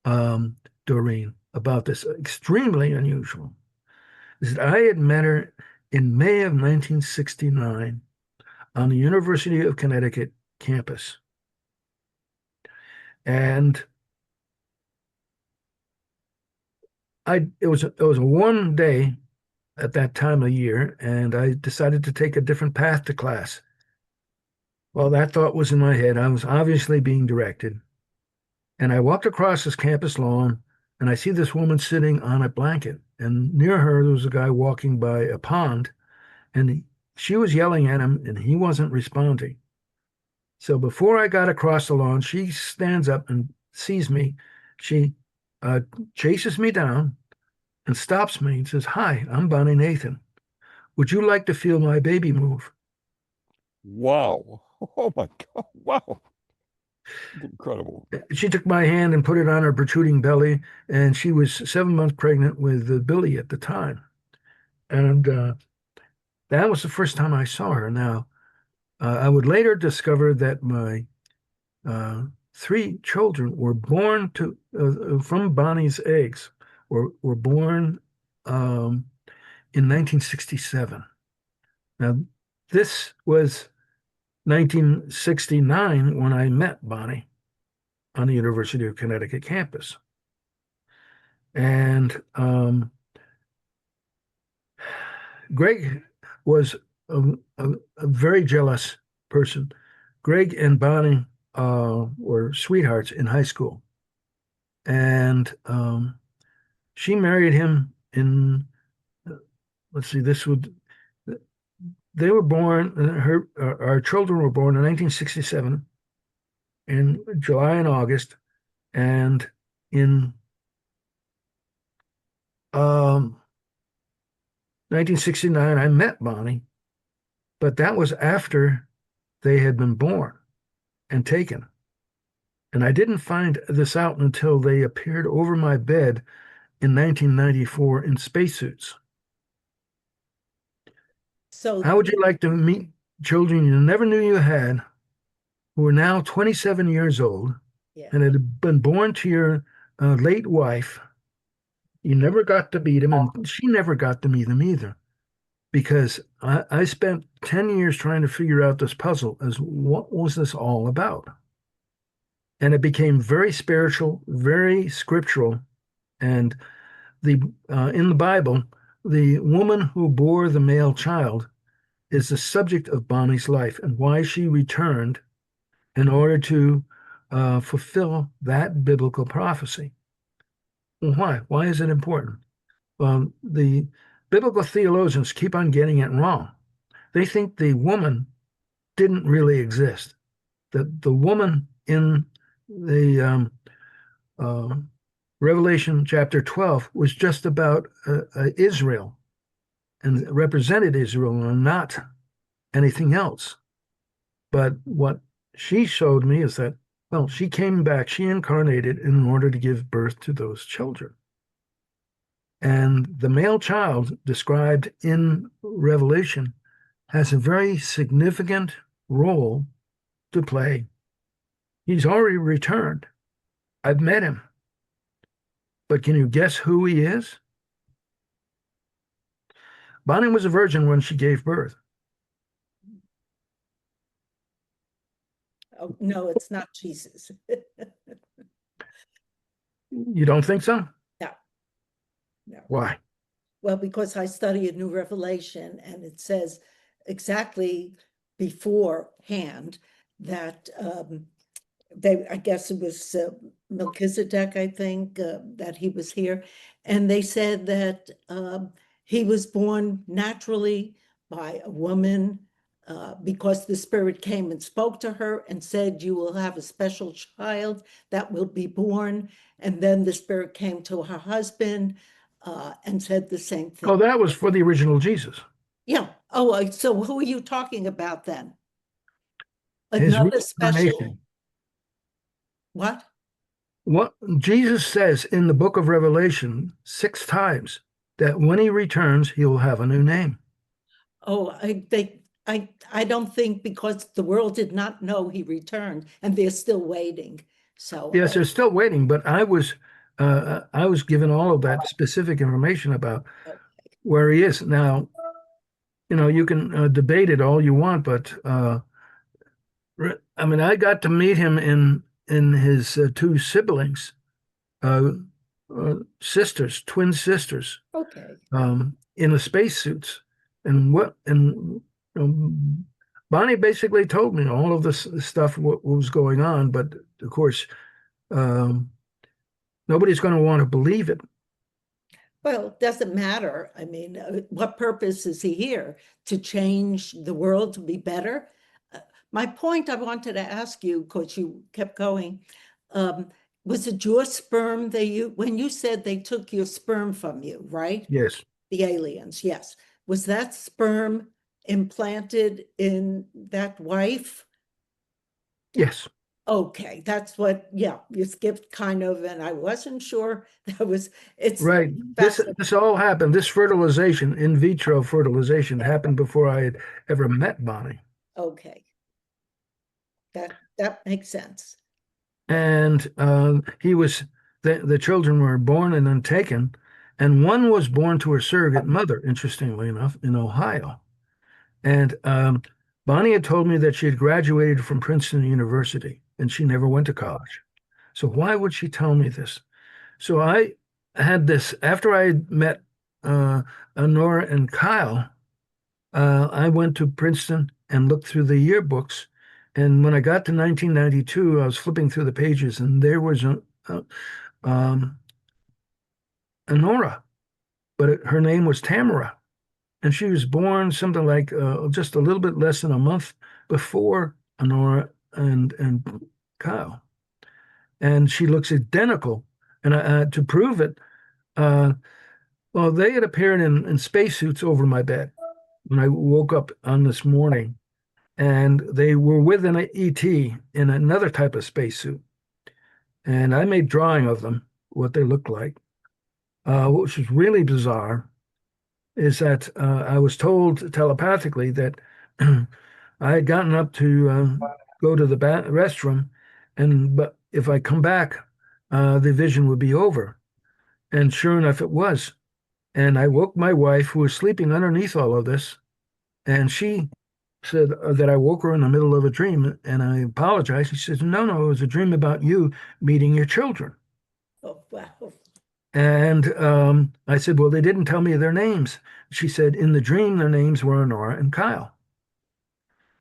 Doreen, about this, extremely unusual, is that I had met her in May of 1969 on the University of Connecticut campus. And it was a warm day at that time of year, and I decided to take a different path to class. Well, that thought was in my head. I was obviously being directed. And I walked across this campus lawn, and I see this woman sitting on a blanket. And near her, there was a guy walking by a pond, and she was yelling at him, and he wasn't responding. So before I got across the lawn, she stands up and sees me. She chases me down and stops me and says, "Hi, I'm Bonnie Nathan. Would you like to feel my baby move?" Wow. Oh my God. Wow. Incredible. She took my hand and put it on her protruding belly, and she was 7 months pregnant with Billy at the time. And that was the first time I saw her. Now, I would later discover that my 3 children were born from Bonnie's eggs, were born in 1967. Now, this was 1969 when I met Bonnie on the University of Connecticut campus. And Greg was a very jealous person. Greg and Bonnie were sweethearts in high school. And she married him in, let's see, they were born, our children were born in 1967 in July and August. And in 1969, I met Bonnie, but that was after they had been born and taken. And I didn't find this out until they appeared over my bed in 1994 in spacesuits. So How would you like to meet children you never knew you had, who are now 27 years old yeah, and had been born to your late wife? You never got to meet him, and she never got to meet him either, because I spent 10 years trying to figure out this puzzle as what was this all about? And it became very spiritual, very scriptural. And the in the Bible, the woman who bore the male child is the subject of Bonnie's life and why she returned in order to fulfill that biblical prophecy. Why? Why is it important? The biblical theologians keep on getting it wrong. They think the woman didn't really exist. That the woman in the Revelation chapter 12 was just about Israel and represented Israel and not anything else. But what she showed me is that, well, she came back, she incarnated in order to give birth to those children. And the male child described in Revelation has a very significant role to play. He's already returned. I've met him. But can you guess who he is? Bonnie was a virgin when she gave birth. Oh, no, it's not Jesus. You don't think so? No, no. Why? Well, because I study a new revelation and it says exactly beforehand that I guess it was Melchizedek, I think, that he was here. And they said that he was born naturally by a woman because the Spirit came and spoke to her and said, you will have a special child that will be born. And then the Spirit came to her husband and said the same thing. Oh, that was for the original Jesus. Yeah. Oh, so who are you talking about then? His Another special. reincarnation. What? What Jesus says in the book of Revelation 6 times that when he returns, he will have a new name. Oh, I don't think, because the world did not know he returned and they're still waiting. So Yes, they're still waiting, but I was given all of that specific information about okay. where he is now. You know, you can debate it all you want, but I mean, I got to meet him in his two siblings, sisters, twin sisters, Okay. in the spacesuits, and Bonnie basically told me all of this stuff, what was going on, but of course, nobody's going to want to believe it. Well, it doesn't matter. I mean, what purpose is he here? To change the world to be better? My point I wanted to ask you, because you kept going, was it your sperm when you said they took your sperm from you, right? Yes. The aliens, yes. Was that sperm implanted in that wife? Yes. Okay, that's what, yeah, you skipped kind of, and I wasn't sure it's Right. This all happened. This fertilization, in vitro fertilization, happened before I had ever met Bonnie. Okay. That makes sense. And the children were born and then taken, and one was born to her surrogate mother, interestingly enough, in Ohio. And Bonnie had told me that she had graduated from Princeton University and she never went to college. So why would she tell me this? So I had this, after I had met Honora and Kyle, I went to Princeton and looked through the yearbooks. And when I got to 1992, I was flipping through the pages and there was Honora, but her name was Tamara. And she was born something like just a little bit less than a month before Honora and Kyle. And she looks identical. And to prove it, well, they had appeared in spacesuits over my bed when I woke up on this morning. And they were with an ET in another type of spacesuit. And I made drawing of them, what they looked like. Which was really bizarre is that I was told telepathically that I had gotten up to go to the restroom, but if I come back, the vision would be over. And sure enough, it was. And I woke my wife, who was sleeping underneath all of this, and she said that I woke her in the middle of a dream, and I apologized. She said, no, no, it was a dream about you meeting your children. Oh, wow. And I said, well, they didn't tell me their names. She said, in the dream, their names were Honora and Kyle.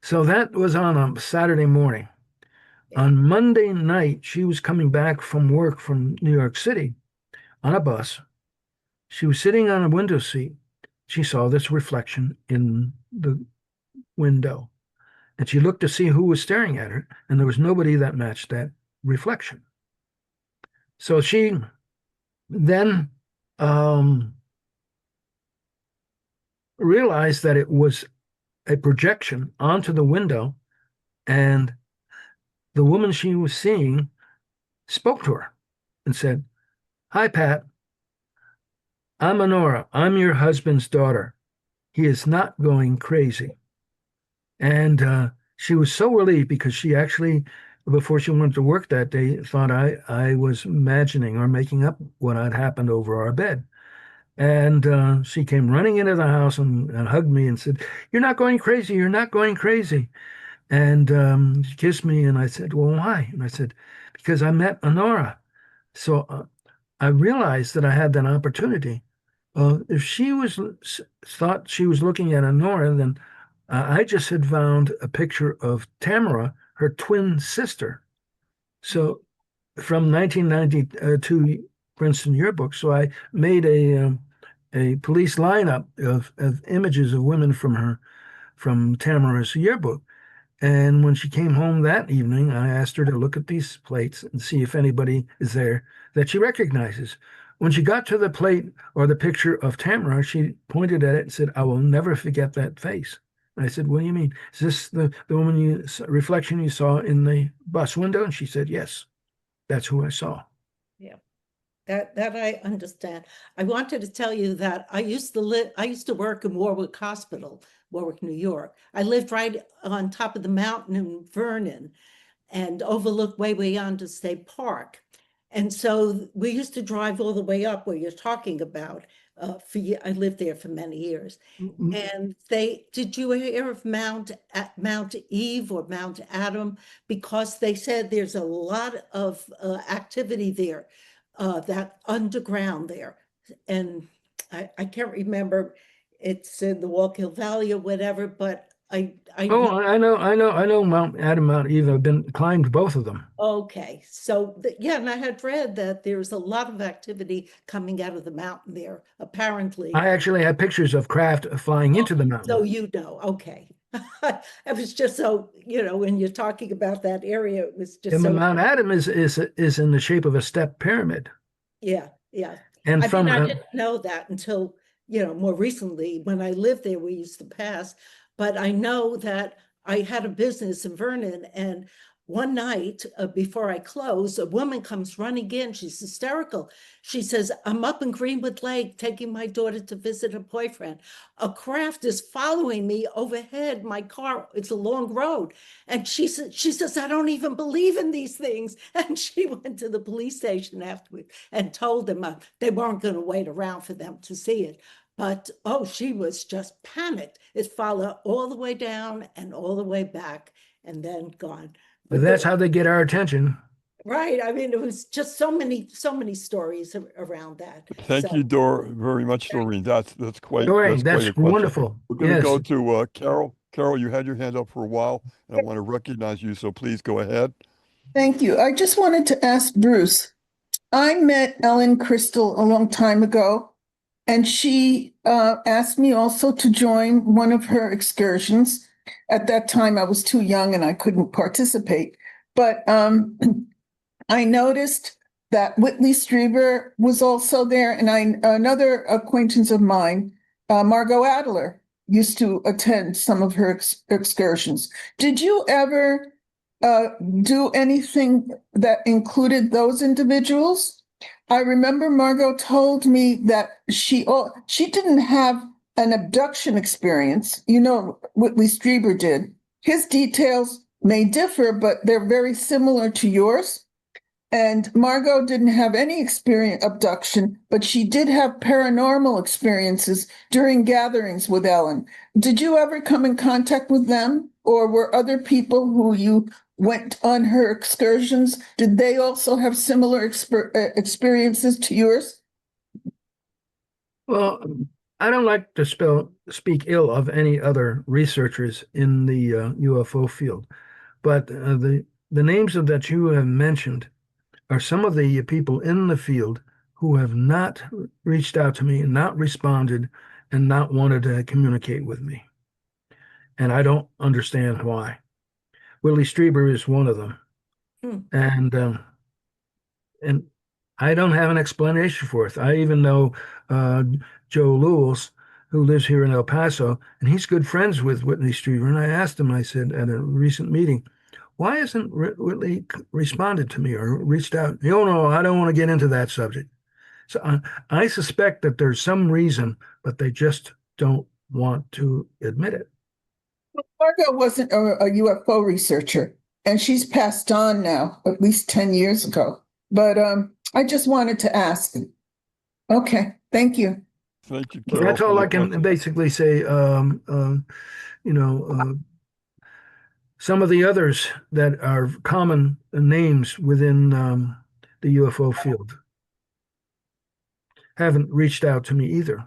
So that was on a Saturday morning. Yeah. On Monday night, she was coming back from work from New York City on a bus. She was sitting on a window seat. She saw this reflection in the window. And she looked to see who was staring at her, and there was nobody that matched that reflection. So she then realized that it was a projection onto the window, and the woman she was seeing spoke to her and said, "Hi, Pat. I'm Honora. I'm your husband's daughter. He is not going crazy." And she was so relieved because she actually, before she went to work that day, thought I was imagining or making up what had happened over our bed. And she came running into the house and hugged me and said, "You're not going crazy. You're not going crazy." And she kissed me, and I said, "Well, why?" And I said, "Because I met Honora." So I realized that I had that opportunity. If she was thought she was looking at Honora, then I just had found a picture of Tamara, her twin sister. So from 1992 Princeton yearbook. So I made a police lineup of images of women from Tamara's yearbook. And when she came home that evening, I asked her to look at these plates and see if anybody is there that she recognizes. When she got to the plate or the picture of Tamara, she pointed at it and said, "I will never forget that face." And I said, "What do you mean? Is this the woman reflection you saw in the bus window?" And she said, "Yes, that's who I saw." Yeah. That I understand. I wanted to tell you that I used to work in Warwick Hospital, Warwick, New York. I lived right on top of the mountain in Vernon and overlooked way yonder State Park. And so we used to drive all the way up where you're talking about. I lived there for many years. And did you hear of Mount Eve or Mount Adam? Because they said there's a lot of activity there, that underground there. And I can't remember, it's in the Wallkill Valley or whatever, but I Oh, know. I know Mount Adam, Mount Eve. I've been climbed both of them. Okay, so yeah, and I had read that there's a lot of activity coming out of the mountain there, apparently. I actually have pictures of craft flying into the So mountain. you know, okay. It was just so, when you're talking about that area, it was just And so, Mount Adam is in the shape of a step pyramid. yeah, yeah. And I mean, from I didn't know that until, more recently. When I lived there, we used to pass. But I know that I had a business in Vernon, and one night before I closed, a woman comes running in. She's hysterical. She says, "I'm up in Greenwood Lake taking my daughter to visit her boyfriend. A craft is following me overhead. My car, it's a long road." And she says, "I don't even believe in these things." And she went to the police station afterwards and told them they weren't going to wait around for them to see it. But oh, she was just panicked. It followed all the way down and all the way back and then gone. But That's how they get our attention. right. I mean, it was just so many stories around that. Thank So you, very much, Doreen. That's quite Doreen, quite a that's question. wonderful. We're going to Yes. go to Carol. Carol, you had your hand up for a while, and I want to recognize you, so please go ahead. Thank you. I just wanted to ask Bruce. I met Ellen Crystal a long time ago, and she asked me also to join one of her excursions. At that time, I was too young and I couldn't participate. But I noticed that Whitley Strieber was also there, and another acquaintance of mine, Margot Adler, used to attend some of her excursions. Did you ever do anything that included those individuals? I remember Margot told me that she didn't have an abduction experience. Whitley Strieber did. His details may differ, but they're very similar to yours. And Margot didn't have any experience abduction, but she did have paranormal experiences during gatherings with Ellen. Did you ever come in contact with them, or were other people who you went on her excursions? Did they also have similar experiences to yours? Well, I don't like to speak ill of any other researchers in the UFO field, but the names that you have mentioned are some of the people in the field who have not reached out to me, not responded, and not wanted to communicate with me. And I don't understand why. Willie Strieber is one of them. Hmm. And I don't have an explanation for it. I even know uh, Joe Lewis, who lives here in El Paso, and he's good friends with Whitley Strieber. And I asked him, I said at a recent meeting, why hasn't Whitley responded to me or reached out? Oh, no, I don't want to get into that subject. So I suspect that there's some reason, but they just don't want to admit it. Margot wasn't a UFO researcher, and she's passed on now, at least 10 years ago. But I just wanted to ask. Okay, thank you. Thank you, But Carol, that's for all the I can question. basically say. You know, some of the others that are common names within the UFO field haven't reached out to me either,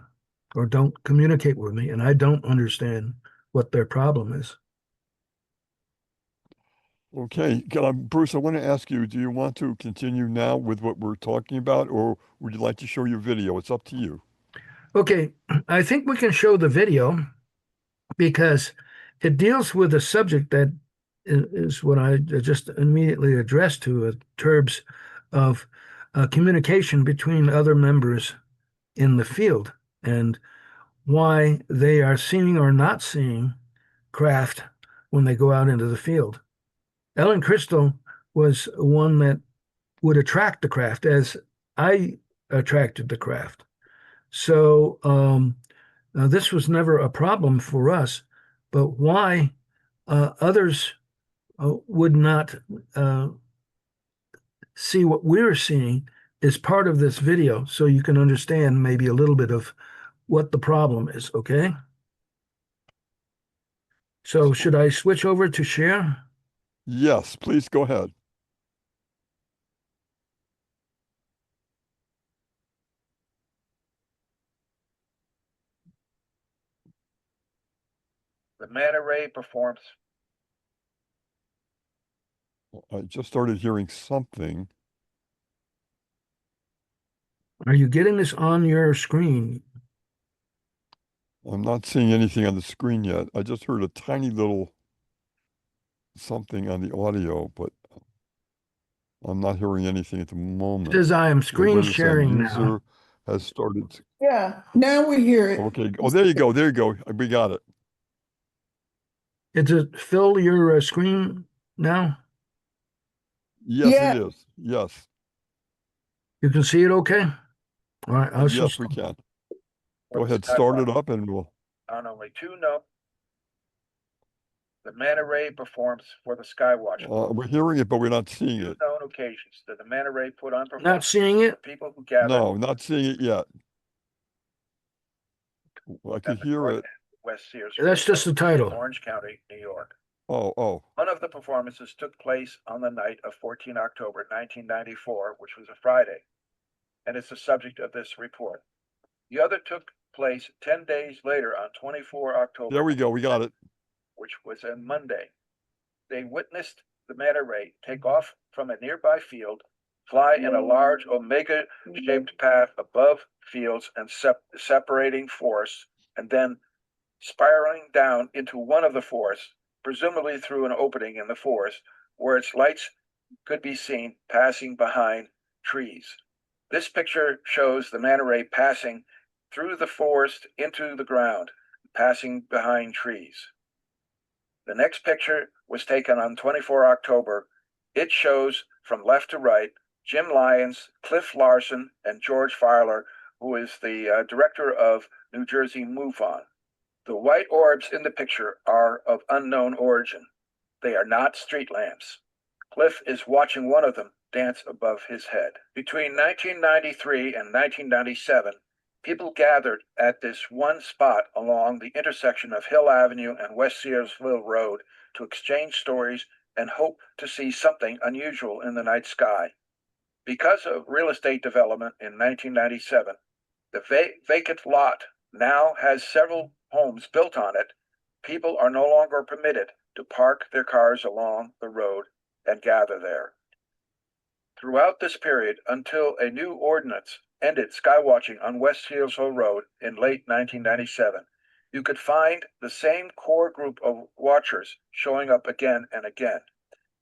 or don't communicate with me, and I don't understand what their problem is. Okay, Bruce, I want to ask you, do you want to continue now with what we're talking about, or would you like to show your video? It's up to you. Okay, I think we can show the video because it deals with a subject that is what I just immediately addressed to in terms of communication between other members in the field and why they are seeing or not seeing craft when they go out into the field. Ellen Crystal was one that would attract the craft as I attracted the craft. So this was never a problem for us, but why others would not see what we're seeing is part of this video, so you can understand maybe a little bit of what the problem is, okay? So should I switch over to share? Yes, please go ahead. The manta ray performs. I just started hearing something. Are you getting this on your screen? I'm not seeing anything on the screen yet. I just heard a tiny little something on the audio, but I'm not hearing anything at the moment. It says I am Wait screen a second. sharing now. User has started. Yeah, now we hear it. Okay. Oh, there you go. There you go. We got it. Does it fill your screen now? Yes, Yeah. it is. Yes. You can see it okay? All right, I'll Yes, just we can. Go ahead, start it up and we'll. on only two notes. The manta ray performs for the Skywatch. We're hearing it, but we're not seeing it. Known occasions that the manta ray put on performance. Not seeing it? People who gather. No, not seeing it yet. I could hear it. West Sears. That's just the title. Orange County, New York. Oh. One of the performances took place on the night of 14 October 1994, which was a Friday, and it's the subject of this report. The other took place 10 days later on 24 October. There we go. We got it. Which was a Monday. They witnessed the manta ray take off from a nearby field, fly in a large omega-shaped path above fields and separating forests, and then spiraling down into one of the forests, presumably through an opening in the forest, where its lights could be seen passing behind trees. This picture shows the manta ray passing through the forest into the ground, passing behind trees. The next picture was taken on 24 October. It shows from left to right Jim Lyons, Cliff Larson, and George Filer, who is the director of New Jersey MoveOn. The white orbs in the picture are of unknown origin. They are not street lamps. Cliff is watching one of them dance above his head. Between 1993 and 1997, people gathered at this one spot along the intersection of Hill Avenue and West Searsville Road to exchange stories and hope to see something unusual in the night sky. Because of real estate development in 1997, the vacant lot now has several homes built on it. People are no longer permitted to park their cars along the road and gather there. Throughout this period, until a new ordinance ended skywatching on West Searsville Road in late 1997, you could find the same core group of watchers showing up again and again.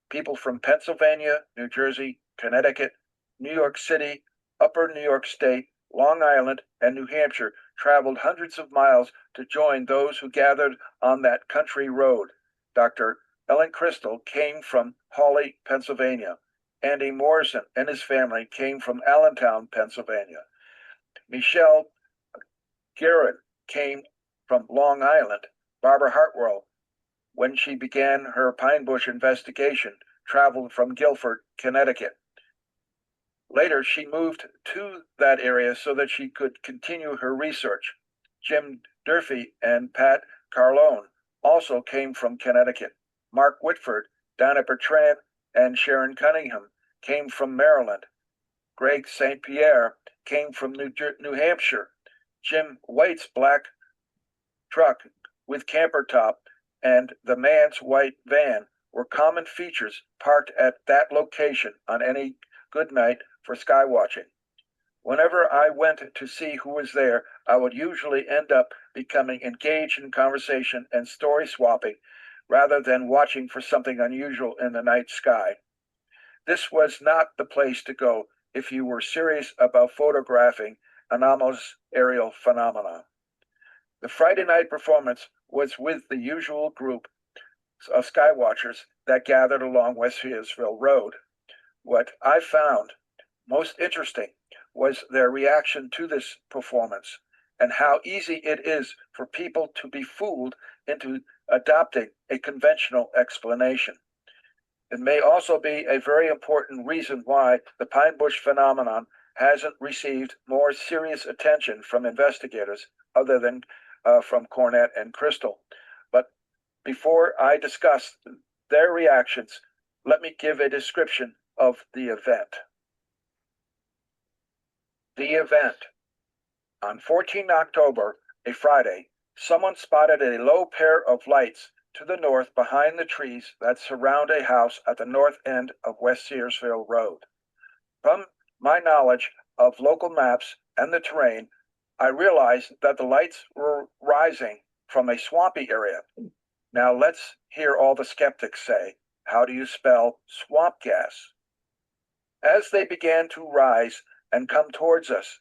People from Pennsylvania, New Jersey, Connecticut, New York City, Upper New York State, Long Island, and New Hampshire traveled hundreds of miles to join those who gathered on that country road. Dr. Ellen Crystal came from Hawley, Pennsylvania. Andy Morrison and his family came from Allentown, Pennsylvania. Michelle Guerin came from Long Island. Barbara Hartwell, when she began her Pine Bush investigation, traveled from Guilford, Connecticut. Later, she moved to that area so that she could continue her research. Jim Durfee and Pat Carlone also came from Connecticut. Mark Whitford, Donna Bertrand, and Sharon Cunningham came from Maryland. Greg St. Pierre came from New Hampshire. Jim White's black truck with camper top and the man's white van were common features parked at that location on any good night for sky watching. Whenever I went to see who was there, I would usually end up becoming engaged in conversation and story swapping rather than watching for something unusual in the night sky. This was not the place to go if you were serious about photographing anomalous aerial phenomena. The Friday night performance was with the usual group of skywatchers that gathered along West Searsville Road. What I found most interesting was their reaction to this performance and how easy it is for people to be fooled into adopting a conventional explanation. It may also be a very important reason why the Pine Bush phenomenon hasn't received more serious attention from investigators other than from Cornet and Crystal. But before I discuss their reactions, let me give a description of the event. The event. On 14 October, a Friday, someone spotted a low pair of lights to the north behind the trees that surround a house at the north end of West Searsville Road. From my knowledge of local maps and the terrain, I realized that the lights were rising from a swampy area. Now let's hear all the skeptics say, how do you spell swamp gas? As they began to rise and come towards us,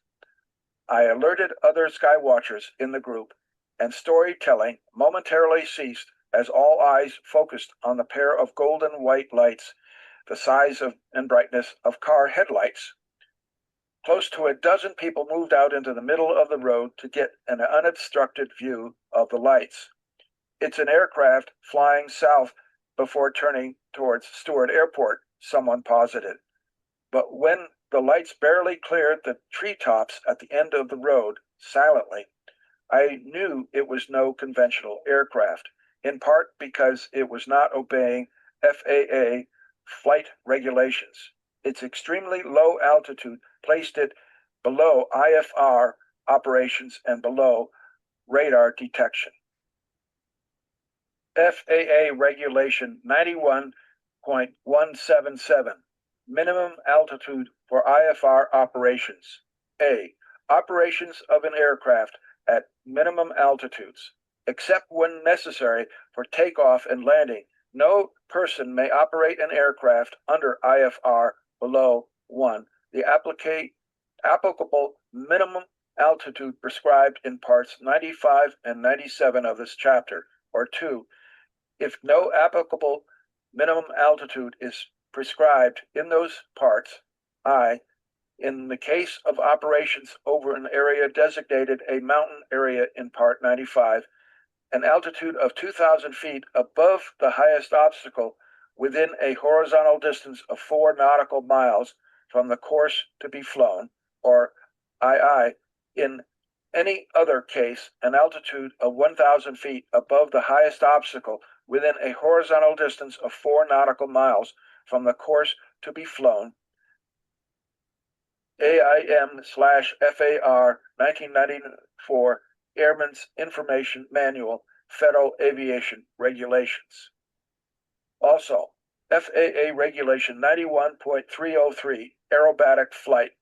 I alerted other skywatchers in the group, and storytelling momentarily ceased as all eyes focused on the pair of golden white lights, the size of and brightness of car headlights. Close to a dozen people moved out into the middle of the road to get an unobstructed view of the lights. It's an aircraft flying south before turning towards Stewart Airport, someone posited. But when the lights barely cleared the treetops at the end of the road silently, I knew it was no conventional aircraft, in part because it was not obeying FAA flight regulations. Its extremely low altitude placed it below IFR operations and below radar detection. FAA Regulation 91.177, minimum altitude for IFR operations. A. Operations of an aircraft at minimum altitudes. Except when necessary for takeoff and landing, no person may operate an aircraft under IFR below 1, the applicable minimum altitude prescribed in parts 95 and 97 of this chapter, or 2, if no applicable minimum altitude is prescribed in those parts, I, in the case of operations over an area designated a mountain area in Part 95, an altitude of 2,000 feet above the highest obstacle within a horizontal distance of 4 nautical miles from the course to be flown, or II, in any other case, an altitude of 1,000 feet above the highest obstacle within a horizontal distance of 4 nautical miles from the course to be flown, AIM/FAR 1994 Airman's Information Manual, Federal Aviation Regulations. Also, FAA Regulation 91.303, Aerobatic Flight.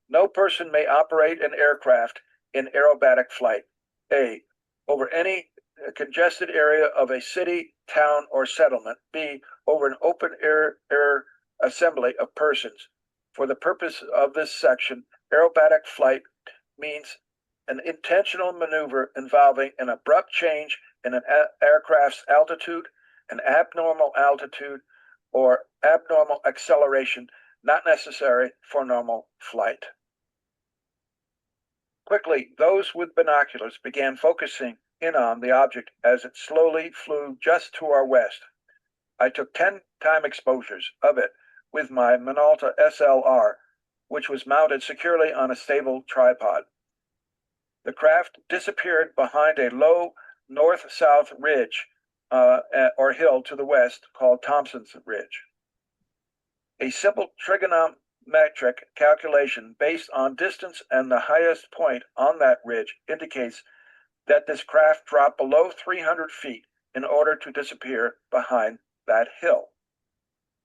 No person may operate an aircraft in aerobatic flight. A, over any congested area of a city, town, or settlement. B, over an open air assembly of persons. For the purpose of this section, aerobatic flight means an intentional maneuver involving an abrupt change in an aircraft's altitude, an abnormal altitude, or abnormal acceleration not necessary for normal flight. Quickly, those with binoculars began focusing in on the object as it slowly flew just to our west. I took 10 time exposures of it with my Minolta SLR, which was mounted securely on a stable tripod. The craft disappeared behind a low north-south ridge or hill to the west called Thompson's Ridge. A simple trigonometric calculation based on distance and the highest point on that ridge indicates that this craft dropped below 300 feet in order to disappear behind that hill.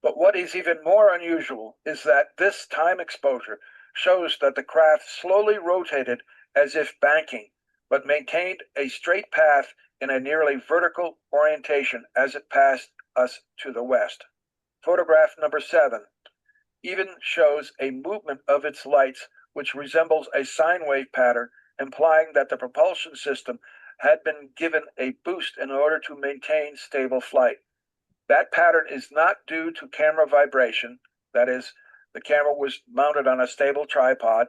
But what is even more unusual is that this time exposure shows that the craft slowly rotated as if banking, but maintained a straight path in a nearly vertical orientation as it passed us to the west. Photograph number 7 even shows a movement of its lights which resembles a sine wave pattern, implying that the propulsion system had been given a boost in order to maintain stable flight. That pattern is not due to camera vibration, that is, the camera was mounted on a stable tripod,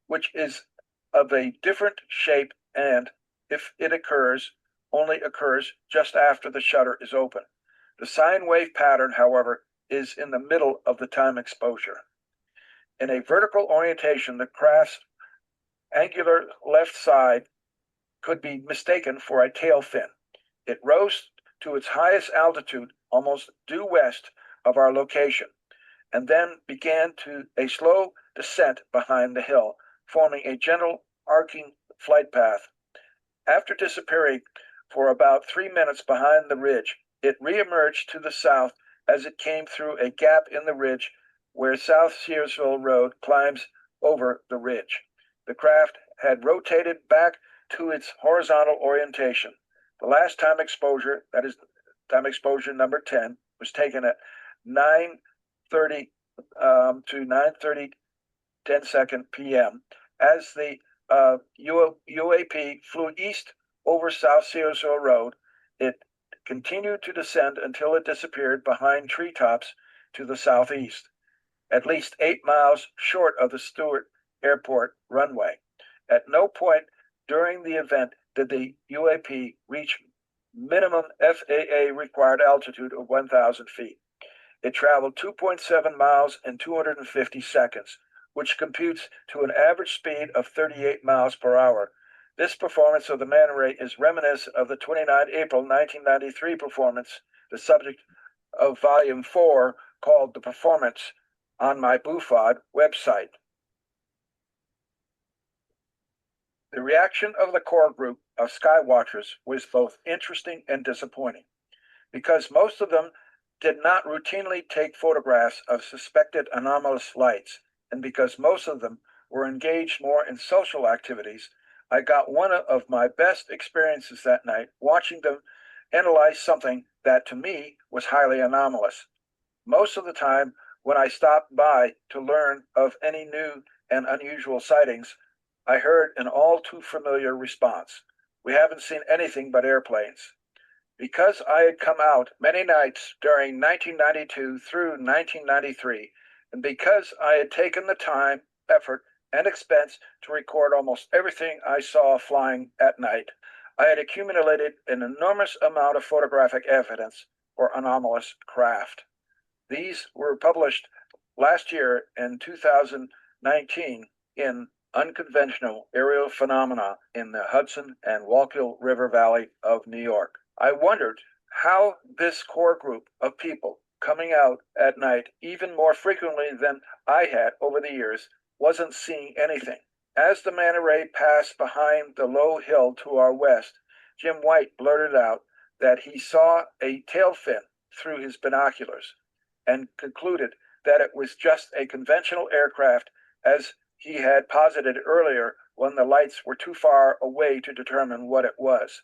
which is of a different shape and, if it occurs, only occurs just after the shutter is open. The sine wave pattern, however, is in the middle of the time exposure. In a vertical orientation, the craft's angular left side could be mistaken for a tail fin. It rose to its highest altitude almost due west of our location, and then began a slow descent behind the hill, forming a gentle arcing flight path. After disappearing for about 3 minutes behind the ridge, it reemerged to the south as it came through a gap in the ridge where South Searsville Road climbs over the ridge. The craft had rotated back to its horizontal orientation. The last time exposure, that is time exposure number 10, was taken at 9:30 to 9:30 p.m. as the UAP flew east over South Searsville Road. It continued to descend until it disappeared behind treetops to the southeast, at least 8 miles short of the Stewart Airport runway. At no point during the event did the UAP reach minimum FAA required altitude of 1,000 feet. It traveled 2.7 miles in 250 seconds, which computes to an average speed of 38 miles per hour. This performance of the Man Ray is reminiscent of the 29 April 1993 performance, the subject of Volume 4, called The Performance, on my BUFOD website. The reaction of the core group of skywatchers was both interesting and disappointing, because most of them did not routinely take photographs of suspected anomalous lights, and because most of them were engaged more in social activities. I got one of my best experiences that night watching them analyze something that to me was highly anomalous. Most of the time, when I stopped by to learn of any new and unusual sightings, I heard an all too familiar response: "We haven't seen anything but airplanes." Because I had come out many nights during 1992 through 1993, and because I had taken the time, effort, and expense to record almost everything I saw flying at night, I had accumulated an enormous amount of photographic evidence for anomalous craft. These were published last year in 2019 in Unconventional Aerial Phenomena in the Hudson and Wallkill River Valley of New York. I wondered how this core group of people coming out at night even more frequently than I had over the years wasn't seeing anything. As the manta ray passed behind the low hill to our west, Jim White blurted out that he saw a tail fin through his binoculars and concluded that it was just a conventional aircraft, as he had posited earlier when the lights were too far away to determine what it was.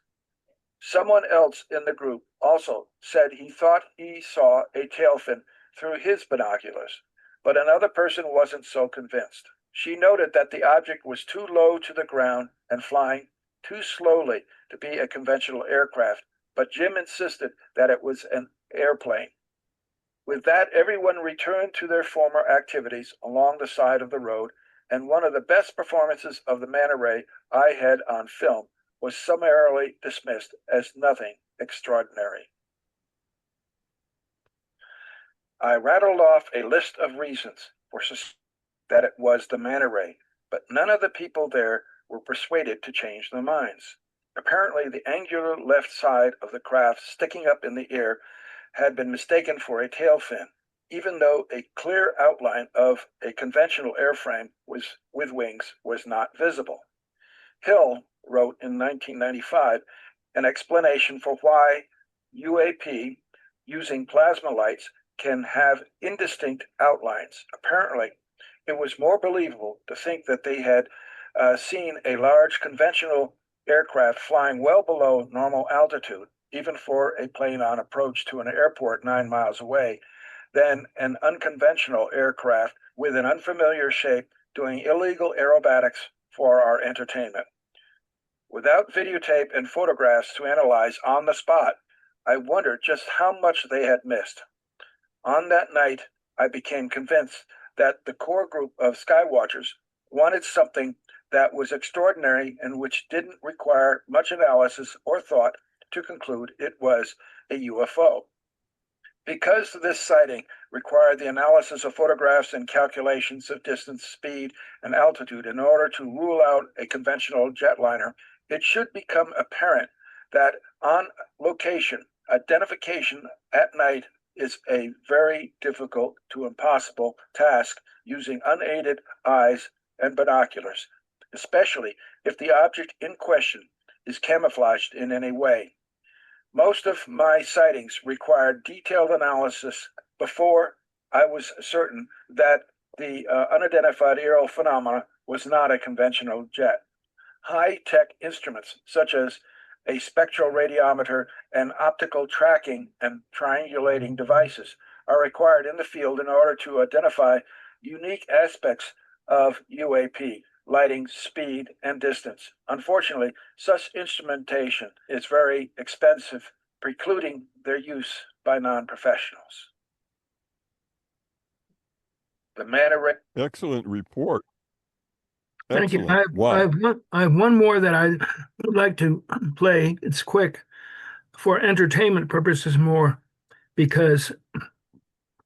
Someone else in the group also said he thought he saw a tail fin through his binoculars, but another person wasn't so convinced. She noted that the object was too low to the ground and flying too slowly to be a conventional aircraft, but Jim insisted that it was an airplane. With that, everyone returned to their former activities along the side of the road, and one of the best performances of the manta ray I had on film was summarily dismissed as nothing extraordinary. I rattled off a list of reasons for that it was the manta ray, but none of the people there were persuaded to change their minds. Apparently, the angular left side of the craft sticking up in the air had been mistaken for a tail fin, even though a clear outline of a conventional airframe with wings was not visible. Hill wrote in 1995 an explanation for why UAP using plasma lights can have indistinct outlines. Apparently, it was more believable to think that they had seen a large conventional aircraft flying well below normal altitude, even for a plane on approach to an airport 9 miles away, than an unconventional aircraft with an unfamiliar shape doing illegal aerobatics for our entertainment. Without videotape and photographs to analyze on the spot, I wondered just how much they had missed. On that night, I became convinced that the core group of skywatchers wanted something that was extraordinary and which didn't require much analysis or thought to conclude it was a UFO. Because this sighting required the analysis of photographs and calculations of distance, speed, and altitude in order to rule out a conventional jetliner, it should become apparent that on location, identification at night is a very difficult to impossible task using unaided eyes and binoculars, especially if the object in question is camouflaged in any way. Most of my sightings required detailed analysis before I was certain that the unidentified aerial phenomena was not a conventional jet. High-tech instruments such as a spectral radiometer and optical tracking and triangulating devices are required in the field in order to identify unique aspects of UAP, lighting, speed, and distance. Unfortunately, such instrumentation is very expensive, precluding their use by non-professionals. The manta ray. Excellent report. Thank you. Excellent. Wow. I have one more that I would like to play. It's quick for entertainment purposes more, because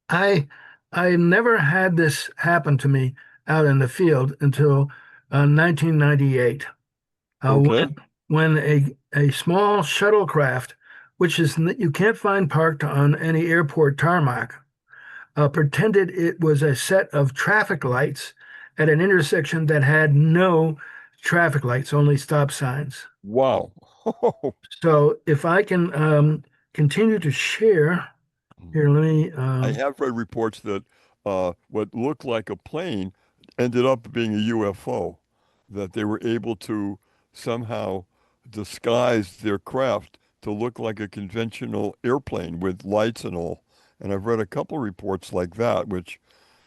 I never had this happen to me out in the field until 1998, Okay. when a small shuttlecraft, which is you can't find parked on any airport tarmac, pretended it was a set of traffic lights at an intersection that had no traffic lights, only stop signs. Wow. So if I can continue to share here, let me. I have read reports that what looked like a plane ended up being a UFO, that they were able to somehow disguise their craft to look like a conventional airplane with lights and all. And I've read a couple reports like that, which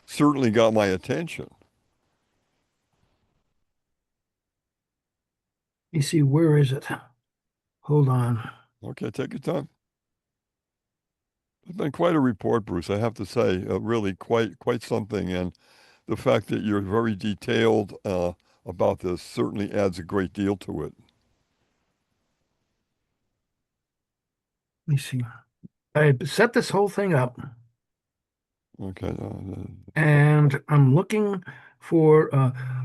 certainly got my attention. Let me see, where is it? Hold on. Okay, take your time. It's been quite a report, Bruce, I have to say, really quite something. And the fact that you're very detailed about this certainly adds a great deal to it. Let me see. I set this whole thing up. Okay. And I'm looking for,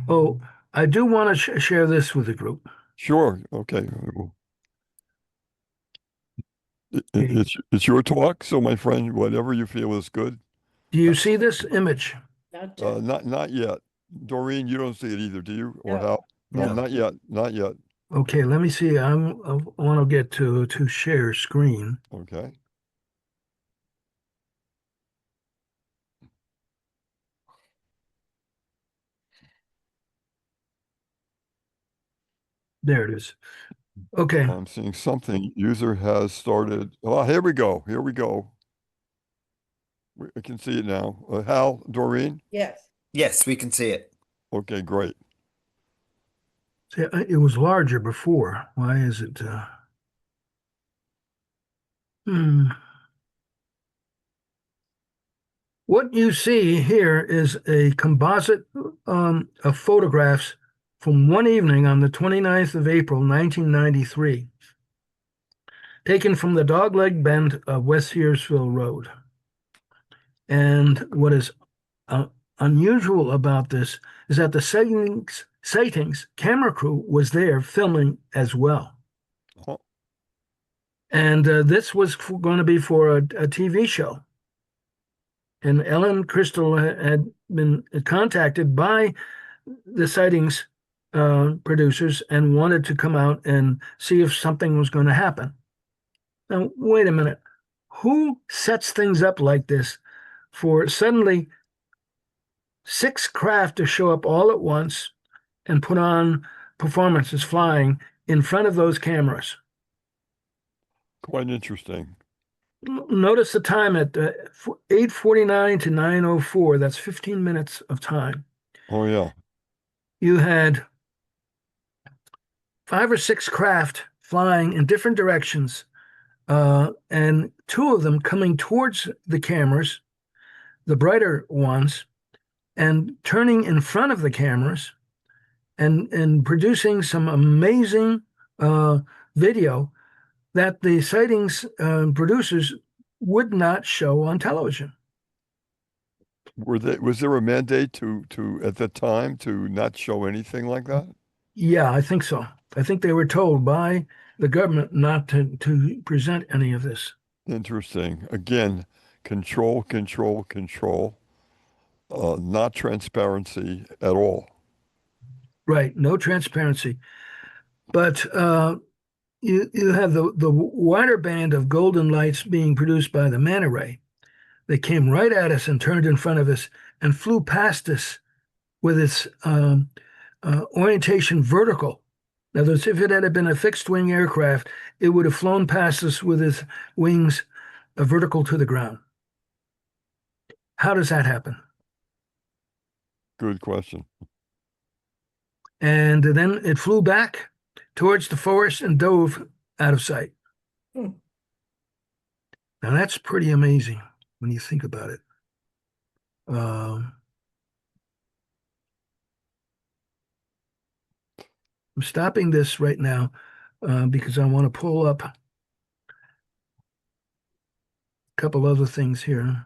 oh, I do want to share this with the group. Sure. Okay. Okay. It's your talk, so my friend, whatever you feel is good. Do you see this image? Not Not yet. Doreen, you don't see it either, do you? Or No. Hal? No, No. not yet. Not yet. Okay, let me see. I want to get to share screen. Okay. There it is. Okay. I'm seeing something. User has started. Oh, here we go. Here we go. I can see it now. Hal, Doreen? Yes. Yes, we can see it. Okay, great. See, it was larger before. Why is it? Hmm. What you see here is a composite of photographs from one evening on the 29th of April, 1993, taken from the Dogleg Bend of West Hearsville Road. And what is unusual about this is that the sightings camera crew was there filming as well. Oh, And this was going to be for a TV show. And Ellen Crystal had been contacted by the sightings producers and wanted to come out and see if something was going to happen. Now, wait a minute. Who sets things up like this for suddenly 6 craft to show up all at once and put on performances flying in front of those cameras? quite interesting. Notice the time at 8:49 to 9:04. That's 15 minutes of time. Oh, yeah. You had 5 or 6 craft flying in different directions, and 2 of them coming towards the cameras, the brighter ones, and turning in front of the cameras and producing some amazing video that the sightings producers would not show on television. Was there a mandate to at the time to not show anything like that? Yeah, I think so. I think they were told by the government not to present any of this. Interesting. Again, control, control, control. Not transparency at all. Right, no transparency. But you have the wider band of golden lights being produced by the manta ray. They came right at us and turned in front of us and flew past us with its orientation vertical. In other words, if it had been a fixed wing aircraft, it would have flown past us with its wings vertical to the ground. How does that happen? Good question. And then it flew back towards the forest and dove out of sight. Hmm. Now that's pretty amazing when you think about it. I'm stopping this right now because I want to pull up a couple other things here.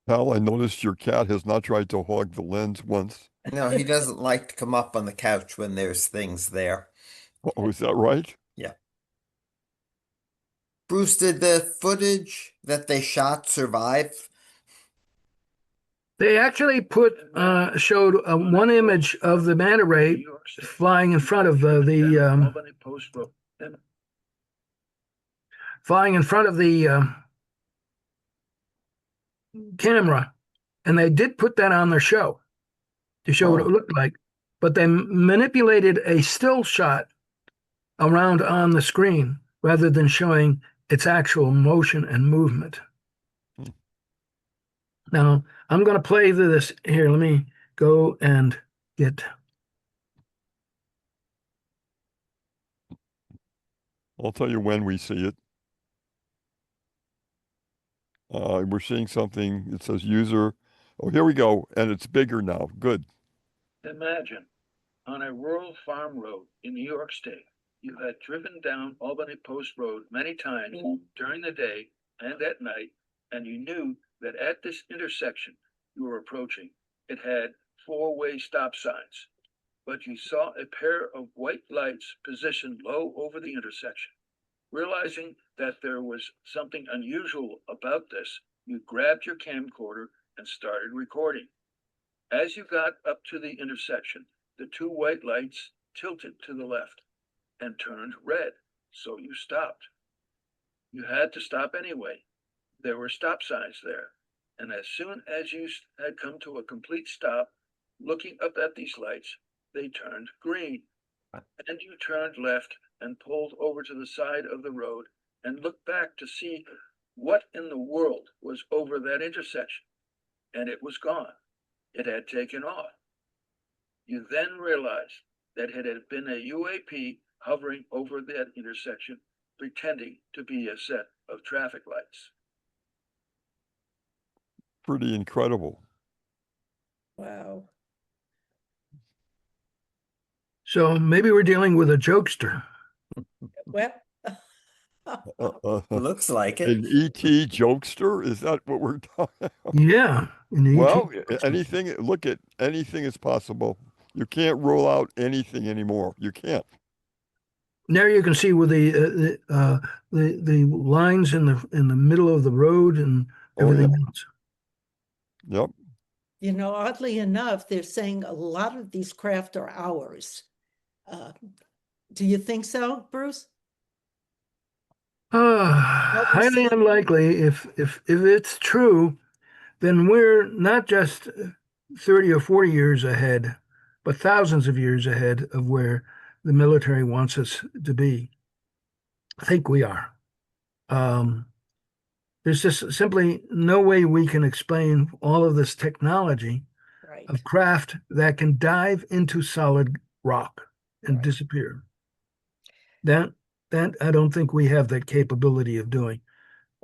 Hal, I noticed your cat has not tried to hog the lens once. No, he doesn't like to come up on the couch when there's things there. Oh, is that right? Yeah. Bruce, did the footage that they shot survive? They actually showed one image of the manta ray flying in front of flying in front of the camera, and they did put that on their show to show what it looked like, but they manipulated a still shot around on the screen rather than showing its actual motion and movement. Now, I'm going to play this here. Let me go and get. I'll tell you when we see it. We're seeing something. It says user. Oh, here we go. And it's bigger now. Good. Imagine on a rural farm road in New York State, you had driven down Albany Post Road many times during the day and at night, and you knew that at this intersection you were approaching, it had four-way stop signs. But you saw a pair of white lights positioned low over the intersection. Realizing that there was something unusual about this, you grabbed your camcorder and started recording. As you got up to the intersection, the two white lights tilted to the left and turned red, so you stopped. You had to stop anyway. There were stop signs there, and as soon as you had come to a complete stop, looking up at these lights, they turned green, and you turned left and pulled over to the side of the road and looked back to see what in the world was over that intersection, and it was gone. It had taken off. You then realized that it had been a UAP hovering over that intersection, pretending to be a set of traffic lights. Pretty incredible. Wow. So maybe we're dealing with a jokester. Well, Looks like it. An ET jokester? Is that what we're talking about? Yeah. Well, anything, look at anything is possible. You can't rule out anything anymore. You can't. There you can see with the lines in the middle of the road and everything else. Yep. oddly enough, they're saying a lot of these craft are ours. Do you think so, Bruce? Highly unlikely. If it's true, then we're not just 30 or 40 years ahead, but thousands of years ahead of where the military wants us to be. I think we are. There's just simply no way we can explain all of this technology Right. of craft that can dive into solid rock and Right. disappear. That I don't think we have that capability of doing.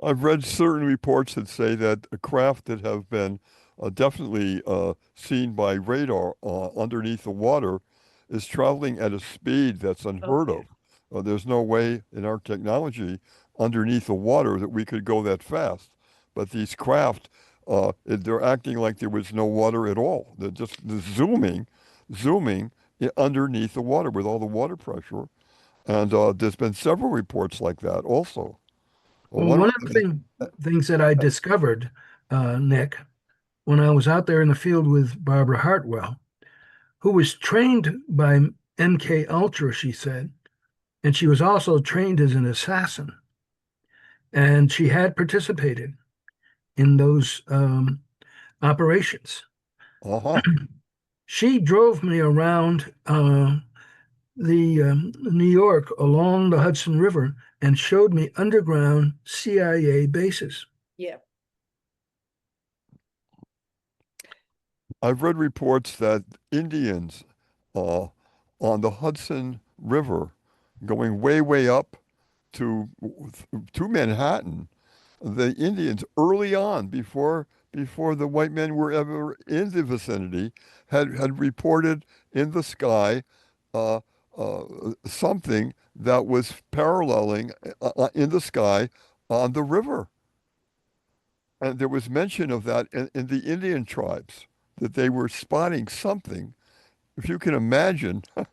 I've read certain reports that say that a craft that have been definitely seen by radar underneath the water is traveling at a speed that's unheard Okay. of. There's no way in our technology underneath the water that we could go that fast. But these craft, they're acting like there was no water at all. They're just zooming underneath the water with all the water pressure. And there's been several reports like that also. Well, one of the things that I discovered, Nick, when I was out there in the field with Barbara Hartwell, who was trained by MK Ultra, she said, and she was also trained as an assassin. And she had participated in those operations. Uh-huh. She drove me around New York along the Hudson River and showed me underground CIA bases. Yeah. I've read reports that Indians on the Hudson River going way, way up to Manhattan, the Indians early on, before the white men were ever in the vicinity, had reported in the sky something that was paralleling in the sky on the river. And there was mention of that in the Indian tribes, that they were spotting something. If you can imagine, I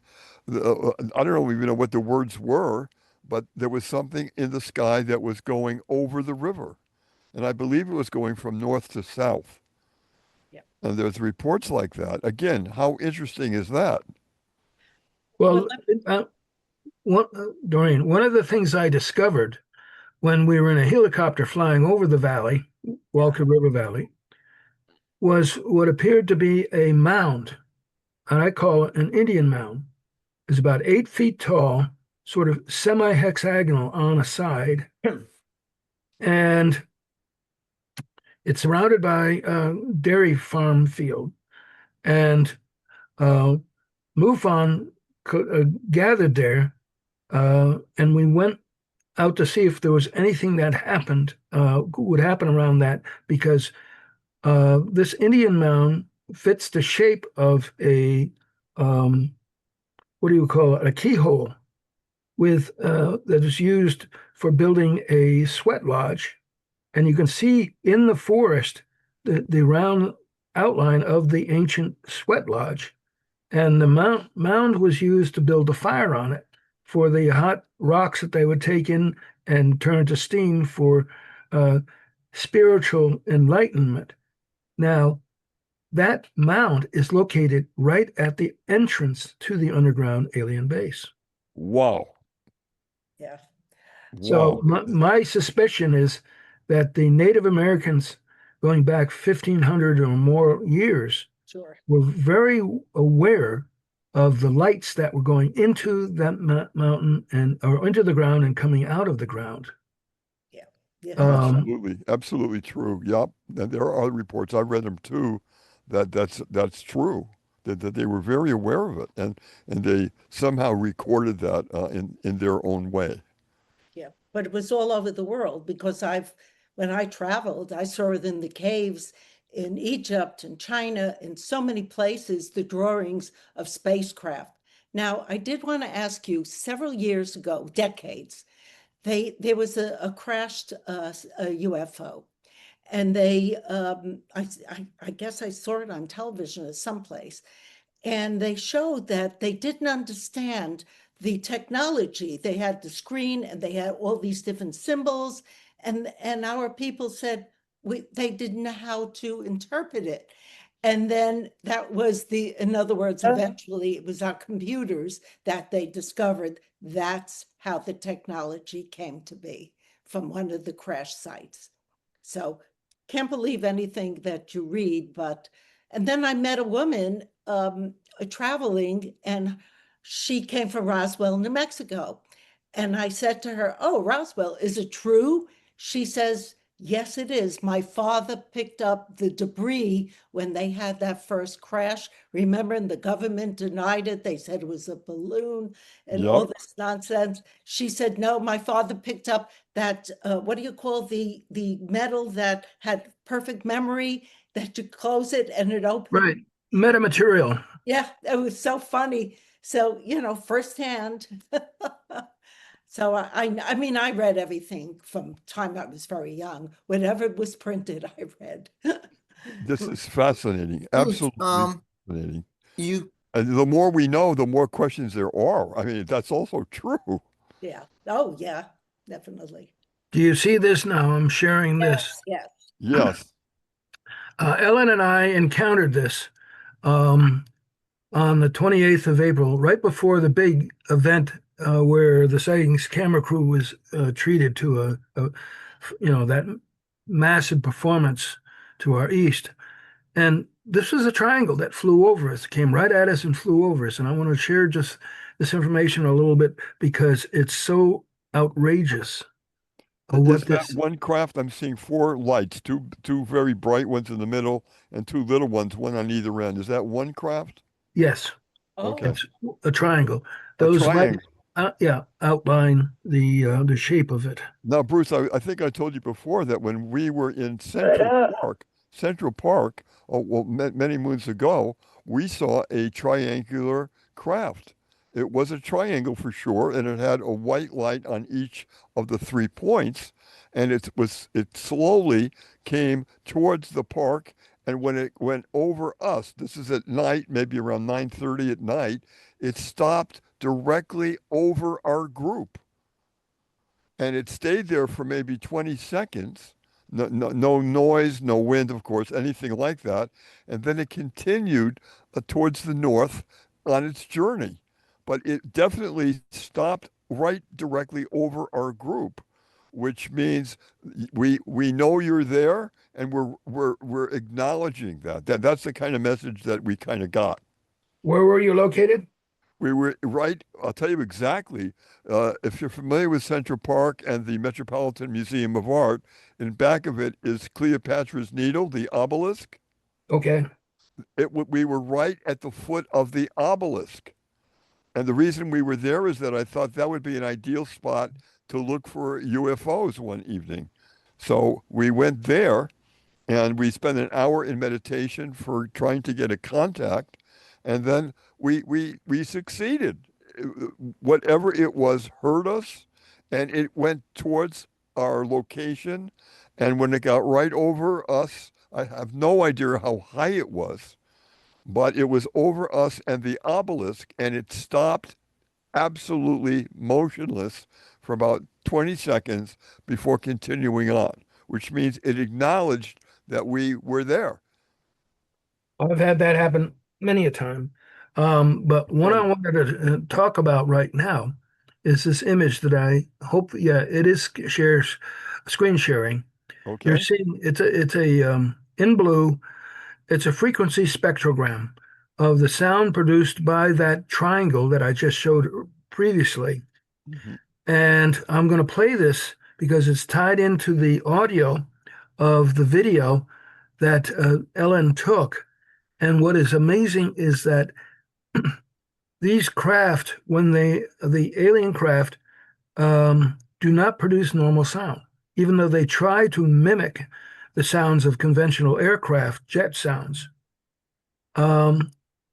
don't even know what the words were, but there was something in the sky that was going over the river. And I believe it was going from north to south. Yeah. And there's reports like that. Again, how interesting is that? Well, Doreen, one of the things I discovered when we were in a helicopter flying over the valley, Walker River Valley, was what appeared to be a mound, and I call it an Indian mound. It's about 8 feet tall, sort of semi-hexagonal on a side, and it's surrounded by a dairy farm field. And MUFON gathered there, and we went out to see if there was anything that happened, would happen around that, because this Indian mound fits the shape of a, what do you call it, a keyhole with that is used for building a sweat lodge. And you can see in the forest the round outline of the ancient sweat lodge. And the mound was used to build a fire on it for the hot rocks that they would take in and turn to steam for uh, spiritual enlightenment. Now, that mound is located right at the entrance to the underground alien base. Wow. Yeah. So Wow. my suspicion is that the Native Americans, going back 1,500 or more years, Sure. were very aware of the lights that were going into that mountain and or into the ground and coming out of the ground. Yeah. Yeah. Absolutely. Absolutely true. Yep. And there are other reports. I read them too, that's true. That they were very aware of it, and they somehow recorded that in their own way. Yeah, but it was all over the world because when I traveled, I saw it in the caves in Egypt and China, in so many places, the drawings of spacecraft. Now, I did want to ask you, several years ago, decades, there was a crashed a UFO, and I guess I saw it on television at some place, and they showed that they didn't understand the technology. They had the screen and they had all these different symbols, and our people said they didn't know how to interpret it. And then that was in other words, eventually it was our computers that they discovered that's how the technology came to be from one of the crash sites. So can't believe anything that you read, and then I met a woman traveling, and she came from Roswell, New Mexico. And I said to her, "Oh, Roswell, is it true?" She says, "Yes, it is. My father picked up the debris when they had that first crash. Remember, and the government denied it. They said it was a balloon and all Yep. this nonsense." She said, "No, my father picked up that, what do you call the metal that had perfect memory, that you close it and it opened?" Right. Metamaterial. Yeah, it was so funny. So, firsthand. So I mean, I read everything from time I was very young. Whatever was printed, I read. This is fascinating. Bruce, Absolutely fascinating. you And the more we know, the more questions there are. I mean, that's also true. Yeah. Oh, yeah, definitely. Do you see this now? I'm sharing this. Yes, yes. Yes. Ellen and I encountered this um, on the 28th of April, right before the big event where the sightings camera crew was treated to that massive performance to our east. And this was a triangle that flew over us, came right at us and flew over us. And I want to share just this information a little bit because it's so outrageous of Is what that this, one craft? I'm seeing four lights, two very bright ones in the middle and two little ones, one on either end. Is that one craft? yes, Oh, Okay. it's a triangle. A Those lights, triangle. yeah, outline the shape of it. Now, Bruce, I think I told you before that when we were in Central Park, oh, well, many moons ago, we saw a triangular craft. It was a triangle for sure, and it had a white light on each of the 3 points, and it slowly came towards the park, and when it went over us, this is at night, maybe around 9:30 at night, it stopped directly over our group. And it stayed there for maybe 20 seconds. No noise, no wind, of course, anything like that. And then it continued towards the north on its journey. But it definitely stopped right directly over our group, which means we know you're there, and we're acknowledging that. That's the kind of message that we kind of got. Where were you located? We were right. I'll tell you exactly. If you're familiar with Central Park and the Metropolitan Museum of Art, in back of it is Cleopatra's Needle, the obelisk. Okay. We were right at the foot of the obelisk. And the reason we were there is that I thought that would be an ideal spot to look for UFOs one evening. So we went there and we spent an hour in meditation for trying to get a contact. And then we succeeded. Whatever it was heard us, and it went towards our location. And when it got right over us, I have no idea how high it was, but it was over us and the obelisk, and it stopped absolutely motionless for about 20 seconds before continuing on, which means it acknowledged that we were there. I've had that happen many a time. But what I wanted to talk about right now is this image that I hope, yeah, it is screen sharing. You're Okay. seeing it's a in blue, it's a frequency spectrogram of the sound produced by that triangle that I just showed previously. Mhm. And I'm going to play this because it's tied into the audio of the video that Ellen took. And what is amazing is that these craft, the alien craft, do not produce normal sound, even though they try to mimic the sounds of conventional aircraft, jet sounds.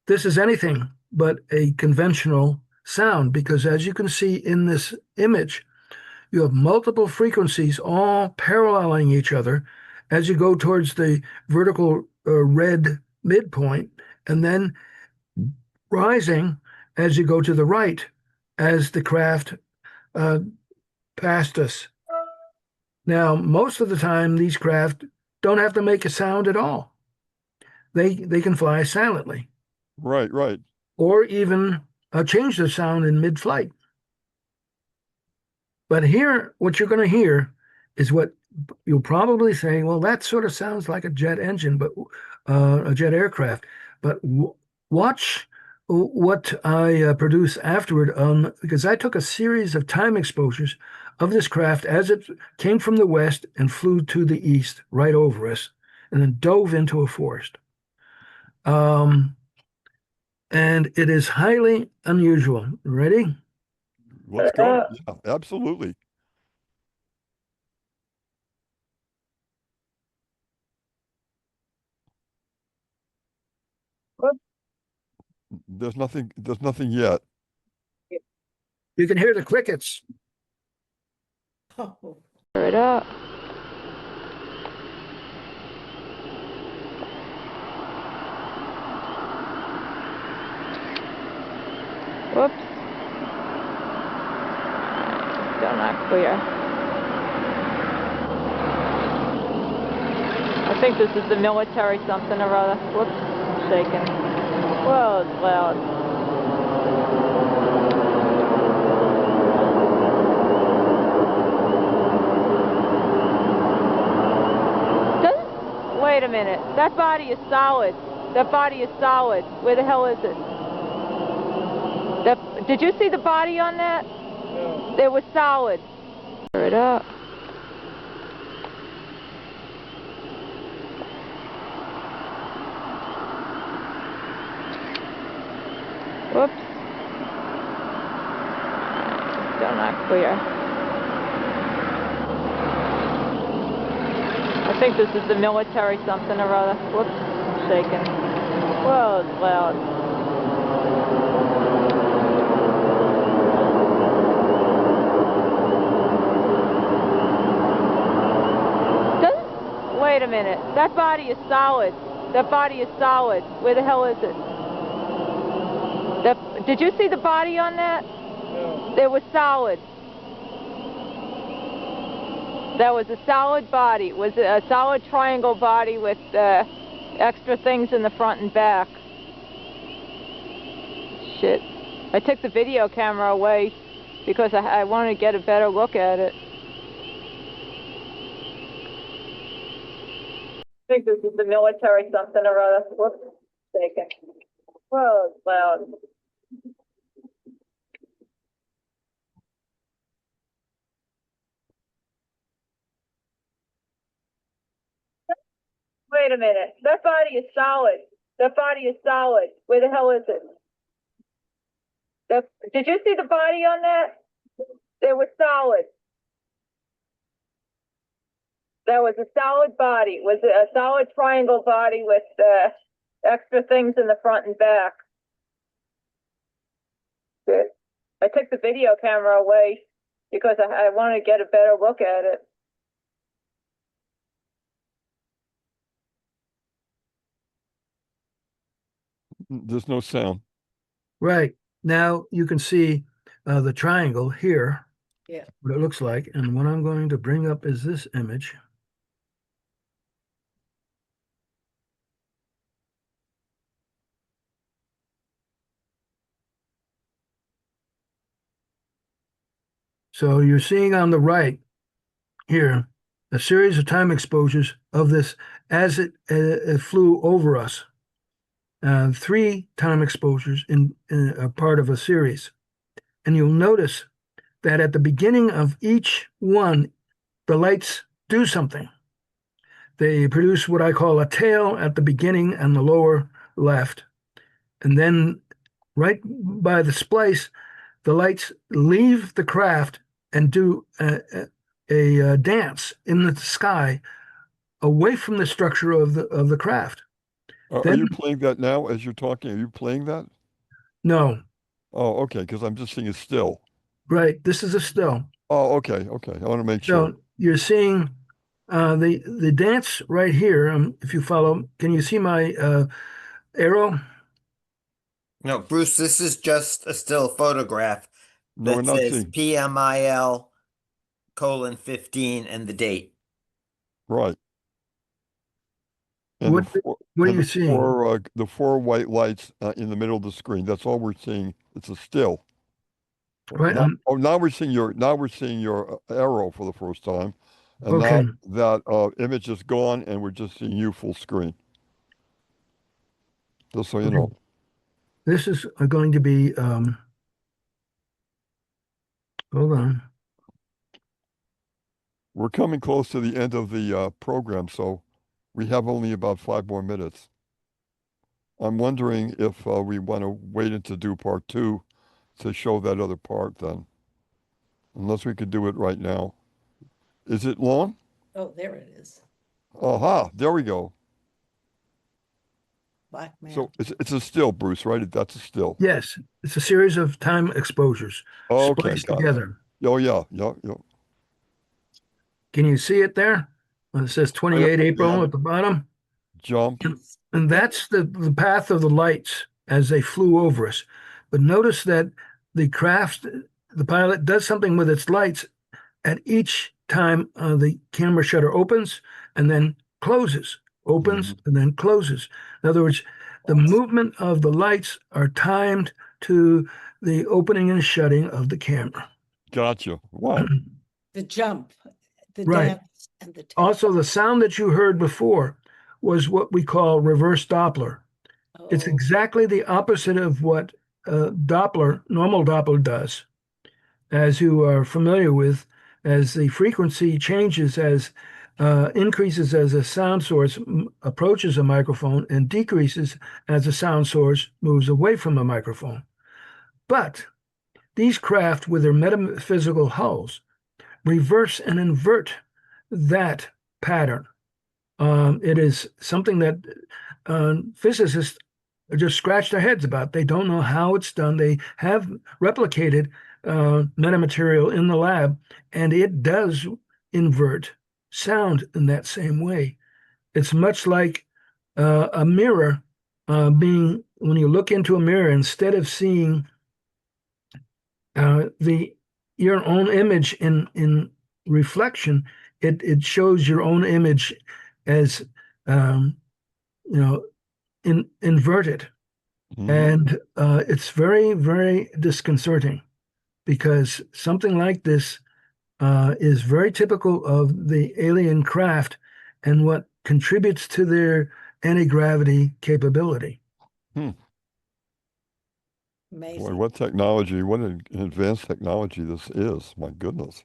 This is anything but a conventional sound because, as you can see in this image, you have multiple frequencies all paralleling each other as you go towards the vertical red midpoint, and then rising as you go to the right as the craft uh, passed us. Now, most of the time, these craft don't have to make a sound at all. They can fly silently Right, right. or even change the sound in mid-flight. But here, what you're going to hear is what you'll probably say, well, that sort of sounds like a jet engine, but a jet aircraft. But watch what I produce afterward, because I took a series of time exposures of this craft as it came from the west and flew to the east, right over us, and then dove into a forest. And it is highly unusual. Ready? Let's go. Yeah, absolutely. There's nothing yet. You can hear the crickets. Oh, It up. Whoops. Still not clear. I think this is the military something or other. Whoops. I'm shaking. Whoa, it's loud. Wait a minute. That body is solid. That body is solid. Where the hell is it? Did you see the body on that? No. It was solid. It up. Whoops. Still not clear. I think this is the military something or other. Whoops, I'm shaking. Whoa, it's loud. Wait a minute. That body is solid. That body is solid. Where the hell is it? Did you see the body on that? No. It was solid. That was a solid body. It was a solid triangle body with extra things in the front and back. Shit. I took the video camera away because I wanted to get a better look at it. I think this is the military something or other. Whoops. Shaking. Whoa, it's loud. Wait a minute. That body is solid. That body is solid. Where the hell is it? Did you see the body on that? It was solid. That was a solid body. Was it a solid triangle body with extra things in the front and back? Good. I took the video camera away because I wanted to get a better look at it. There's no sound. Right. Now you can see the triangle here, Yeah. what it looks like. And what I'm going to bring up is this image. So you're seeing on the right here a series of time exposures of this as it flew over us. 3 time exposures in a part of a series. And you'll notice that at the beginning of each one, the lights do something. They produce what I call a tail at the beginning and the lower left. And then right by the splice, the lights leave the craft and do a dance in the sky away from the structure of the craft. Are Then, you playing that now as you're talking? Are you playing that? no, Oh, okay, because I'm just seeing it still. right, this is a still. Oh, okay, okay. I want to make sure. So you're seeing the dance right here. If you follow, can you see my arrow? No, Bruce, this is just a still photograph No, we're that not says seeing. PMIL:15 and the date. Right. And What what are you the seeing? the 4 white lights in the middle of the screen. That's all we're seeing. It's a still. Right. Now we're seeing your arrow for the first time, and now Okay. that image is gone, and we're just seeing you full screen. Just so you Okay. know. This is going to be. Hold on. We're coming close to the end of the program, so we have only about 5 more minutes. I'm wondering if we want to wait until do part 2 to show that other part then, unless we could do it right now. Is it long? Oh, there it is. Aha, there we go. Black man. So it's a still, Bruce, right? That's a still. Yes, it's a series of time exposures Okay, spliced got it. together. Oh, yeah, yeah. Can you see it there? It says 28 April at the bottom. Jump. And that's the path of the lights as they flew over us. But notice that the craft, the pilot does something with its lights at each time the camera shutter opens and then closes, opens and then closes. In other words, the movement of the lights are timed to the opening and shutting of the camera. Gotcha. Wow. The jump, the Right. dance, and the tail. Also, the sound that you heard before was what we call reverse Doppler. It's Oh, exactly the opposite of what normal Doppler does, as you are familiar with, as the frequency changes as increases as a sound source approaches a microphone and decreases as a sound source moves away from a microphone. But these craft with their metaphysical hulls reverse and invert that pattern. It is something that physicists just scratch their heads about. They don't know how it's done. They have replicated metamaterial in the lab, and it does invert sound in that same way. It's much like a mirror being, when you look into a mirror, instead of seeing your own image in reflection, it shows your own image as inverted. And it's very, very disconcerting, because something like this is very typical of the alien craft and what contributes to their anti-gravity capability. Boy, amazing. what technology, what an advanced technology this is. My goodness.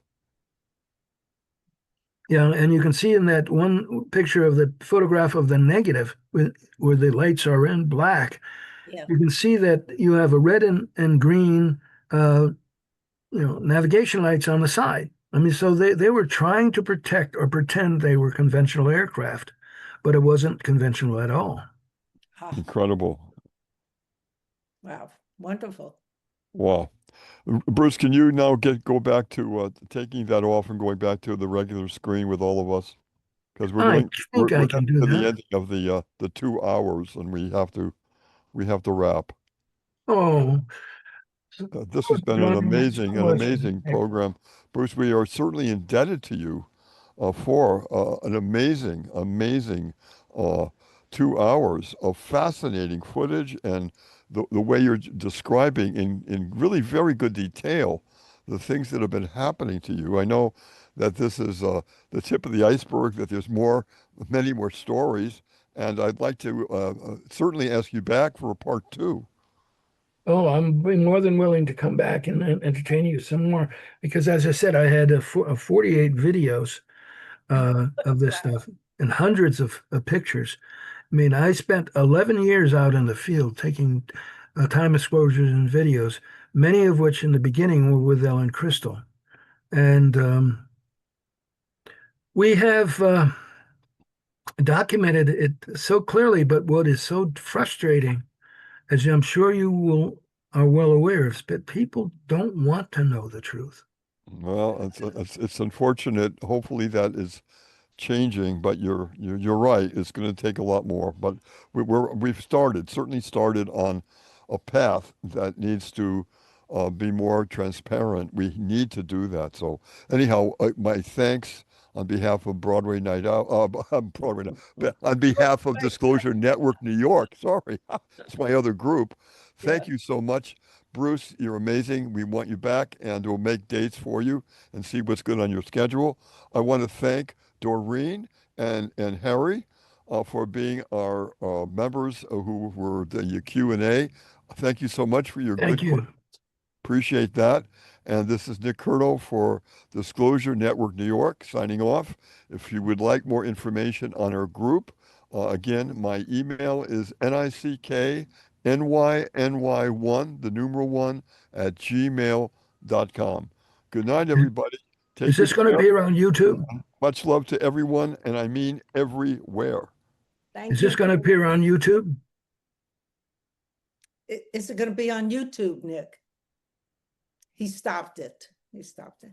Yeah, and you can see in that one picture of the photograph of the negative where the lights are in black, Yeah. you can see that you have a red and green navigation lights on the side. I mean, so they were trying to protect or pretend they were conventional aircraft, but it wasn't conventional at all. Ah, Incredible. wow, wonderful. Wow. Bruce, can you now go back to taking that off and going back to the regular screen with all of us? Because I think I we're can getting do to the that. ending of the 2 hours, and we have to wrap. Oh, This has been so an much. amazing program, Bruce. We are certainly indebted to you for an amazing uh, 2 hours of fascinating footage and the way you're describing in really very good detail the things that have been happening to you. I know that this is the tip of the iceberg, that there's many more stories, and I'd like to certainly ask you back for a part two. Oh, I'm more than willing to come back and entertain you some more because, as I said, I had 48 videos of this stuff and hundreds of pictures. I mean, I spent 11 years out in the field taking time exposures and videos, many of which in the beginning were with Ellen Crystal. And we have documented it so clearly, but what is so frustrating, as I'm sure are well aware of, that people don't want to know the truth. Well, it's unfortunate. Hopefully that is changing, but you're right. It's going to take a lot more. But we've certainly started on a path that needs to be more transparent. We need to do that. So anyhow, my thanks on behalf of Broadway Night Out, Broadway Night, on behalf of Disclosure Network New York. Sorry, it's my other group. Thank you so much, Bruce. You're amazing. We want you back, and we'll make dates for you and see what's good on your schedule. I want to thank Doreen and Harry for being our members who were the Q&A. Thank you so much for your Thank good you. questions. Appreciate that. And this is Nick Curto for Disclosure Network New York signing off. If you would like more information on our group, again, my email is nickny1, the numeral 1, at gmail.com. Good night, everybody. Is Take this good going to care. appear on YouTube? Much love to everyone, and I mean everywhere. Thank Is this you. going to appear on YouTube? Is it going to be on YouTube, Nick? He stopped it. He stopped it.